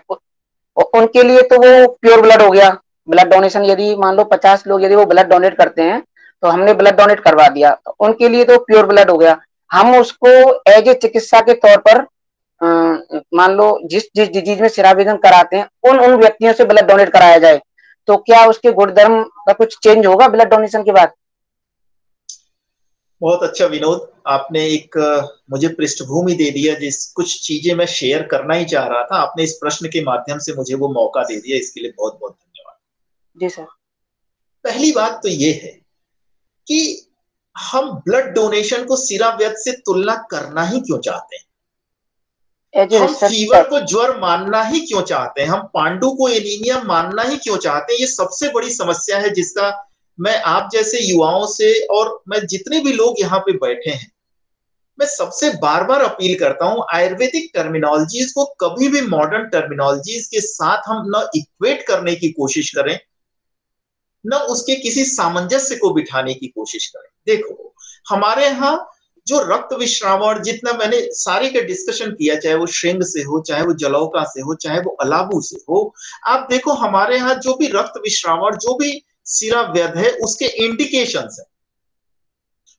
उनके लिए तो वो प्योर ब्लड हो गया। ब्लड डोनेशन यदि मान लो 50 लोग यदि वो ब्लड डोनेट करते हैं तो हमने ब्लड डोनेट करवा दिया, तो उनके लिए तो प्योर ब्लड हो गया। हम उसको एज ए चिकित्सा के तौर पर मान लो जिस जिस डिजीज में सिरावेदन कराते हैं उन व्यक्तियों से ब्लड डोनेट कराया जाए, तो क्या उसके गुणधर्म का कुछ चेंज होगा ब्लड डोनेशन के बाद? बहुत अच्छा विनोद, आपने एक मुझे पृष्ठभूमि दे दिया, जिस कुछ चीजें मैं शेयर करना ही चाह रहा था। आपने इस प्रश्न के माध्यम से मुझे वो मौका दे दिया, इसके लिए बहुत बहुत धन्यवाद। जी सर। पहली बात तो ये है कि हम ब्लड डोनेशन को सिरावेद से तुलना करना ही क्यों चाहते हैं? हम फीवर को ज्वर मानना ही क्यों चाहते हैं? हम पांडु को एनीमिया मानना ही क्यों चाहते हैं? ये सबसे बड़ी समस्या है, जिसका मैं आप जैसे युवाओं से, और मैं जितने भी लोग यहाँ पे बैठे हैं, मैं सबसे बार बार अपील करता हूं, आयुर्वेदिक टर्मिनोलॉजीज को कभी भी मॉडर्न टर्मिनोलॉजीज के साथ हम न इक्वेट करने की कोशिश करें, न उसके किसी सामंजस्य को बिठाने की कोशिश करें। देखो, हमारे यहाँ जो रक्त विश्रावण, जितना मैंने सारे का डिस्कशन किया, चाहे वो श्रृंग से हो, चाहे वो जलौका से हो, चाहे वो अलाबू से हो, आप देखो हमारे यहाँ जो भी रक्त विश्रावण, जो भी सिरावेद है, उसके इंडिकेशंस है।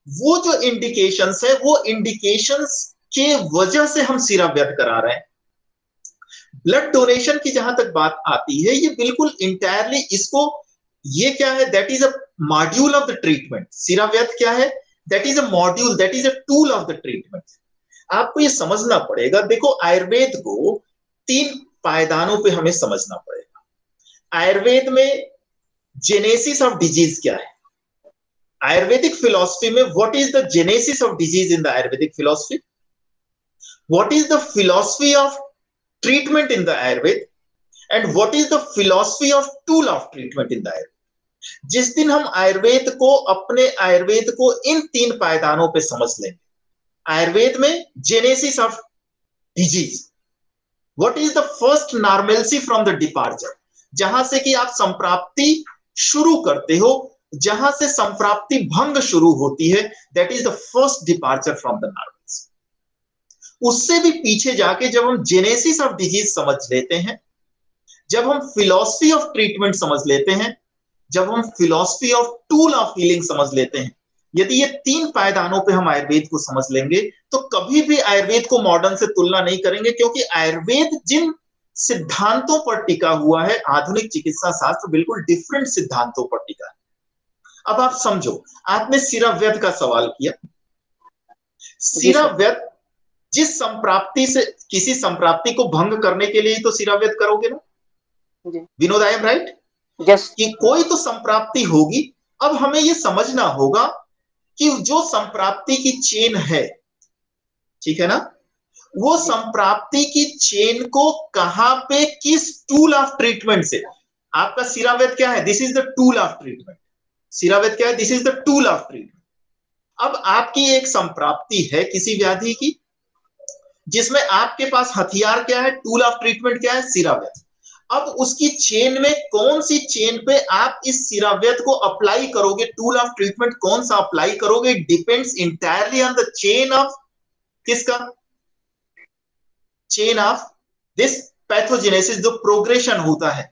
वो जो इंडिकेशंस है, वो इंडिकेशंस के वजह से हम सिरावेद करा रहे हैं। ब्लड डोनेशन की जहां तक बात आती है, ये बिल्कुल इंटायरली इसको, ये क्या है, that is a module of the treatment. सिरावेद क्या है? That is a module, that is a tool of the treatment. आपको ये समझना पड़ेगा। देखो, आयुर्वेद को 3 पायदानों पे हमें समझना पड़ेगा। आयुर्वेद में जेनेसिस ऑफ डिजीज क्या है? आयुर्वेदिक फिलॉसफी में what is the genesis of disease in the Ayurvedic philosophy? What is the philosophy of treatment in the Ayurveda? And what is the philosophy of tool of treatment in the Ayurveda? जिस दिन हम आयुर्वेद को, अपने आयुर्वेद को इन 3 पायदानों पे समझ लेंगे, आयुर्वेद में genesis of disease, what is the first normalcy from the departure, जहां से कि आप संप्राप्ति शुरू करते हो, जहां से संप्राप्ति भंग शुरू होती है, that is the first departure from the normalcy. उससे भी पीछे जाके जब हम जेनेसिस ऑफ डिजीज समझ लेते हैं, जब हम फिलॉसफी ऑफ ट्रीटमेंट समझ लेते हैं, जब हम philosophy of tool of healing समझ लेते हैं, यदि ये 3 पायदानों पे हम आयुर्वेद को समझ लेंगे तो कभी भी आयुर्वेद को मॉडर्न से तुलना नहीं करेंगे, क्योंकि आयुर्वेद जिन सिद्धांतों पर टिका हुआ है, आधुनिक चिकित्सा शास्त्र बिल्कुल डिफरेंट सिद्धांतों पर टिका है। अब आप समझो, आपने सिराव्यथ का सवाल किया। सिराव्यथ जिस संप्राप्ति से, किसी संप्राप्ति को भंग करने के लिए तो सिराव्यथ करोगे ना विनोद, आई एम राइट? कि कोई तो संप्राप्ति होगी। अब हमें यह समझना होगा कि जो संप्राप्ति की चेन है, ठीक है ना, वो संप्राप्ति की चेन को कहां पे, किस टूल ऑफ ट्रीटमेंट से, आपका सिराव्यथ क्या है, this is the tool of treatment. सिराव्यथ क्या है, this is the tool of treatment. अब आपकी एक संप्राप्ति है किसी व्याधि की, जिसमें आपके पास हथियार क्या है, टूल ऑफ ट्रीटमेंट क्या है, सिराव्यथ। अब उसकी चेन में कौन सी चेन पे आप इस सिराव्यथ को अप्लाई करोगे, टूल ऑफ ट्रीटमेंट कौन सा अप्लाई करोगे, depends entirely on the chain of, किसका, चेन ऑफ दिस पैथोजेनेसिस, जो प्रोग्रेशन होता है।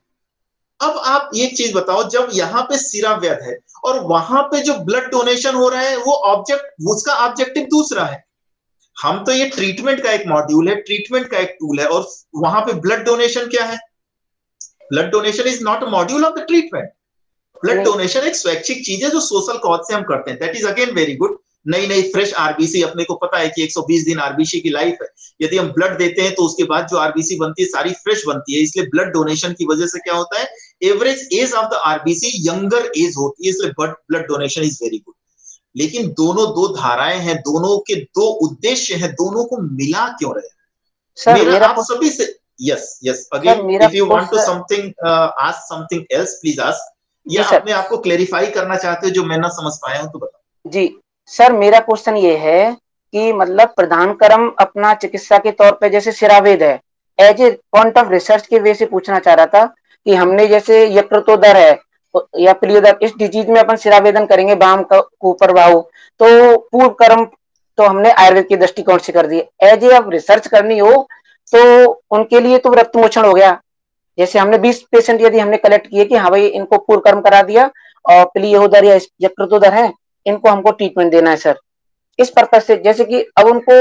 अब आप एक चीज बताओ, जब यहां पे सिराव्यथ है और वहां पे जो ब्लड डोनेशन हो रहा है, वो ऑब्जेक्ट, उसका ऑब्जेक्टिव दूसरा है। हम तो ये ट्रीटमेंट का एक मॉड्यूल है, ट्रीटमेंट का एक टूल है, और वहां पे ब्लड डोनेशन क्या है, blood donation is not a module of the treatment. Blood donation एक स्वैच्छिक चीज है जो सोशल कॉज से हम करते हैं, that is again very good. नई नई फ्रेश आरबीसी, अपने को पता है कि 120 दिन आरबीसी की लाइफ है, यदि हम ब्लड देते हैं तो उसके बाद जो आरबीसी बनती है सारी फ्रेश बनती है, इसलिए ब्लड डोनेशन की वजह से क्या होता है, average age of the RBC younger age होती है, इसलिए blood donation is very good. लेकिन दोनों दो धाराएं हैं, दोनों के दो उद्देश्य हैं, दोनों को मिला क्यों रहे? मेरा आप सभी से, yes again, if you want to something ask something else please ask, या अपने आप को क्लेरिफाई करना चाहते हो जो मैं ना समझ पाया हूं तो बताओ। जी सर, मेरा क्वेश्चन ये है कि मतलब प्रधान कर्म अपना चिकित्सा के तौर पे जैसे सिरावेद है, as a point of research के वे से पूछना चाह रहा था कि हमने जैसे यकृतोदर है या प्लियोदर, इस डिजीज में अपन सिरावेदन करेंगे बाम का ऊपर बाहु, तो पूर्व कर्म तो हमने आयुर्वेद के दृष्टिकोण से कर दिए। एज ए अब रिसर्च करनी हो तो उनके लिए तो रक्त मोचन हो गया, जैसे हमने 20 पेशेंट यदि हमने कलेक्ट किए कि हाँ भाई इनको पूर्व कर्म करा दिया और प्लियोदर या यकृतोदर है, इनको हमको ट्रीटमेंट देना है सर, इस पर्पज से, जैसे कि अब उनको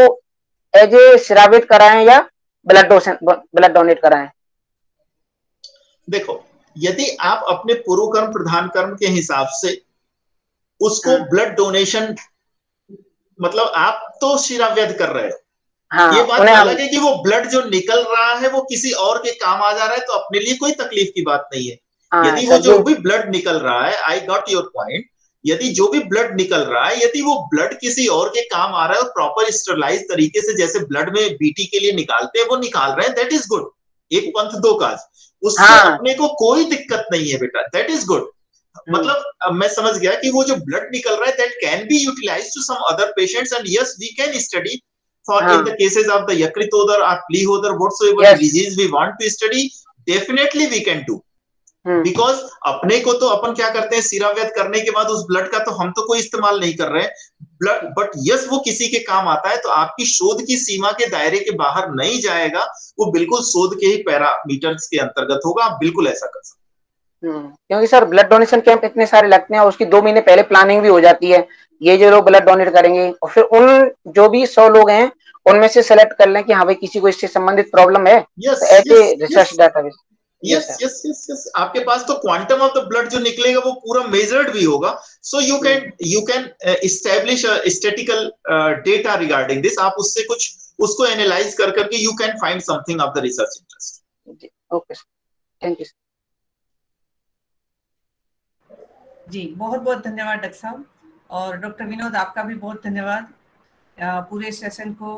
एज ए सिरावेद कराएं या ब्लड डोनेट कराएं। देखो, यदि आप अपने पूर्व कर्म प्रधान कर्म के हिसाब से उसको ब्लड डोनेशन, मतलब आप तो सिरावेद कर रहे हो, ये बात अलग है कि वो ब्लड जो निकल रहा है वो किसी और के काम आ जा रहा है, तो अपने लिए कोई तकलीफ की बात नहीं है। यदि वो जो भी ब्लड निकल रहा है, आई गॉट योर पॉइंट, यदि जो भी ब्लड निकल रहा है, यदि वो ब्लड किसी और के काम आ रहा है और प्रॉपर स्टरलाइज तरीके से, जैसे ब्लड में बीटी के लिए निकालते हैं वो निकाल रहे हैं, दैट इज गुड। एक पंथ दो काज, उससे अपने को कोई दिक्कत नहीं है बेटा, दैट इज गुड। मतलब मैं समझ गया कि वो जो ब्लड निकल रहा है that can be utilised to some other patients, and yes we can study for in the cases of the Yकृतोदर or Plehodar, whatsoever disease we want to study, definitely we can do, because अपने को तो अपन क्या करते हैं, सिराव्यथ करने के बाद उस ब्लड का तो हम तो कोई इस्तेमाल नहीं कर रहे हैं ब्लड, बट यस वो किसी के काम आता है, तो आपकी शोध की सीमा के दायरे के बाहर नहीं जाएगा, वो बिल्कुल शोध के ही पैरामीटर्स के अंतर्गत होगा, आप बिल्कुल ऐसा कर सकते हैं। क्योंकि सर ब्लड डोनेशन कैंप इतने सारे लगते हैं और उसकी 2 महीने पहले प्लानिंग भी हो जाती है, ये जो लोग ब्लड डोनेट करेंगे, और फिर उन जो भी 100 लोग हैं उनमें से सेलेक्ट कर लें कि हाँ भाई किसी को इससे संबंधित प्रॉब्लम है, रिसर्च डाटाबेस। यस आपके पास तो क्वांटम ऑफ द ब्लड जो निकलेगा वो पूरा मेजर्ड भी होगा, so you can establish statical data regarding this, आप उससे कुछ उसको एनालाइज कर करके you can find something of the research interest. Okay, thank you जी, बहुत बहुत धन्यवाद डॉक्टर साहब, और डॉक्टर विनोद आपका भी बहुत धन्यवाद पूरे सेशन को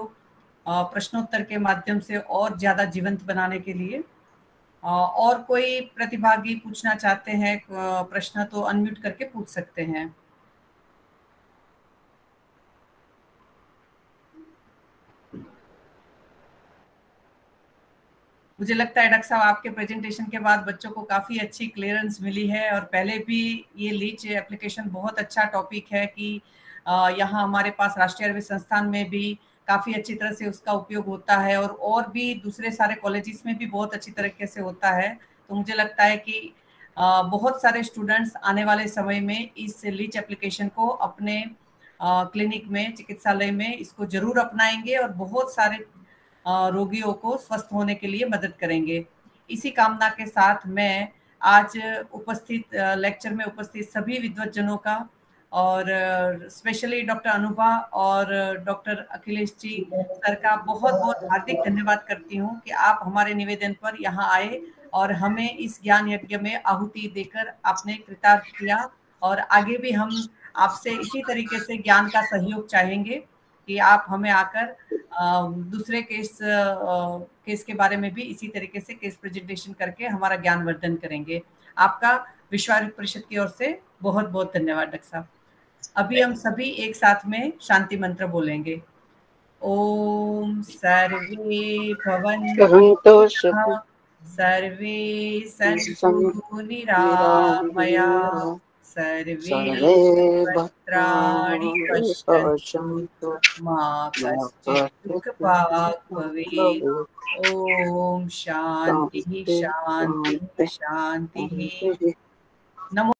प्रश्नोत्तर के माध्यम से और ज्यादा जीवंत बनाने के लिए। और कोई प्रतिभागी पूछना चाहते हैं प्रश्न तो अनम्यूट करके पूछ सकते हैं। मुझे लगता है डॉक्टर साहब आपके प्रेजेंटेशन के बाद बच्चों को काफ़ी अच्छी क्लियरेंस मिली है, और पहले भी ये लीच एप्लीकेशन बहुत अच्छा टॉपिक है कि यहाँ हमारे पास राष्ट्रीय आयुर्वेद संस्थान में भी काफ़ी अच्छी तरह से उसका उपयोग होता है, और भी दूसरे सारे कॉलेजेस में भी बहुत अच्छी तरीके से होता है। तो मुझे लगता है कि बहुत सारे स्टूडेंट्स आने वाले समय में इस लीच एप्लीकेशन को अपने क्लिनिक में, चिकित्सालय में इसको जरूर अपनाएंगे और बहुत सारे रोगियों को स्वस्थ होने के लिए मदद करेंगे। इसी कामना के साथ मैं आज उपस्थित लेक्चर में उपस्थित सभी विद्वतजनों का और स्पेशली डॉक्टर अनुभा और डॉक्टर अखिलेश जी सर का बहुत बहुत हार्दिक धन्यवाद करती हूँ कि आप हमारे निवेदन पर यहाँ आए और हमें इस ज्ञान यज्ञ में आहुति देकर आपने कृतार्थ किया। और आगे भी हम आपसे इसी तरीके से ज्ञान का सहयोग चाहेंगे कि आप हमें आकर दूसरे केस के बारे में भी इसी तरीके से केस प्रेजेंटेशन करके हमारा ज्ञानवर्धन करेंगे। आपका विश्व आयुर्वेद परिषद की ओर से बहुत बहुत धन्यवाद डॉक्टर साहब। अभी हम सभी एक साथ में शांति मंत्र बोलेंगे। ओम सर्वे भवन्तु सुखिनः, सर्वे सन्तु निरामयाः, सर्वे भद्राणि पश्यन्तु मा कश्चित् दुःखभाग् भवेत्। ओम शांति शांति शांति। नमो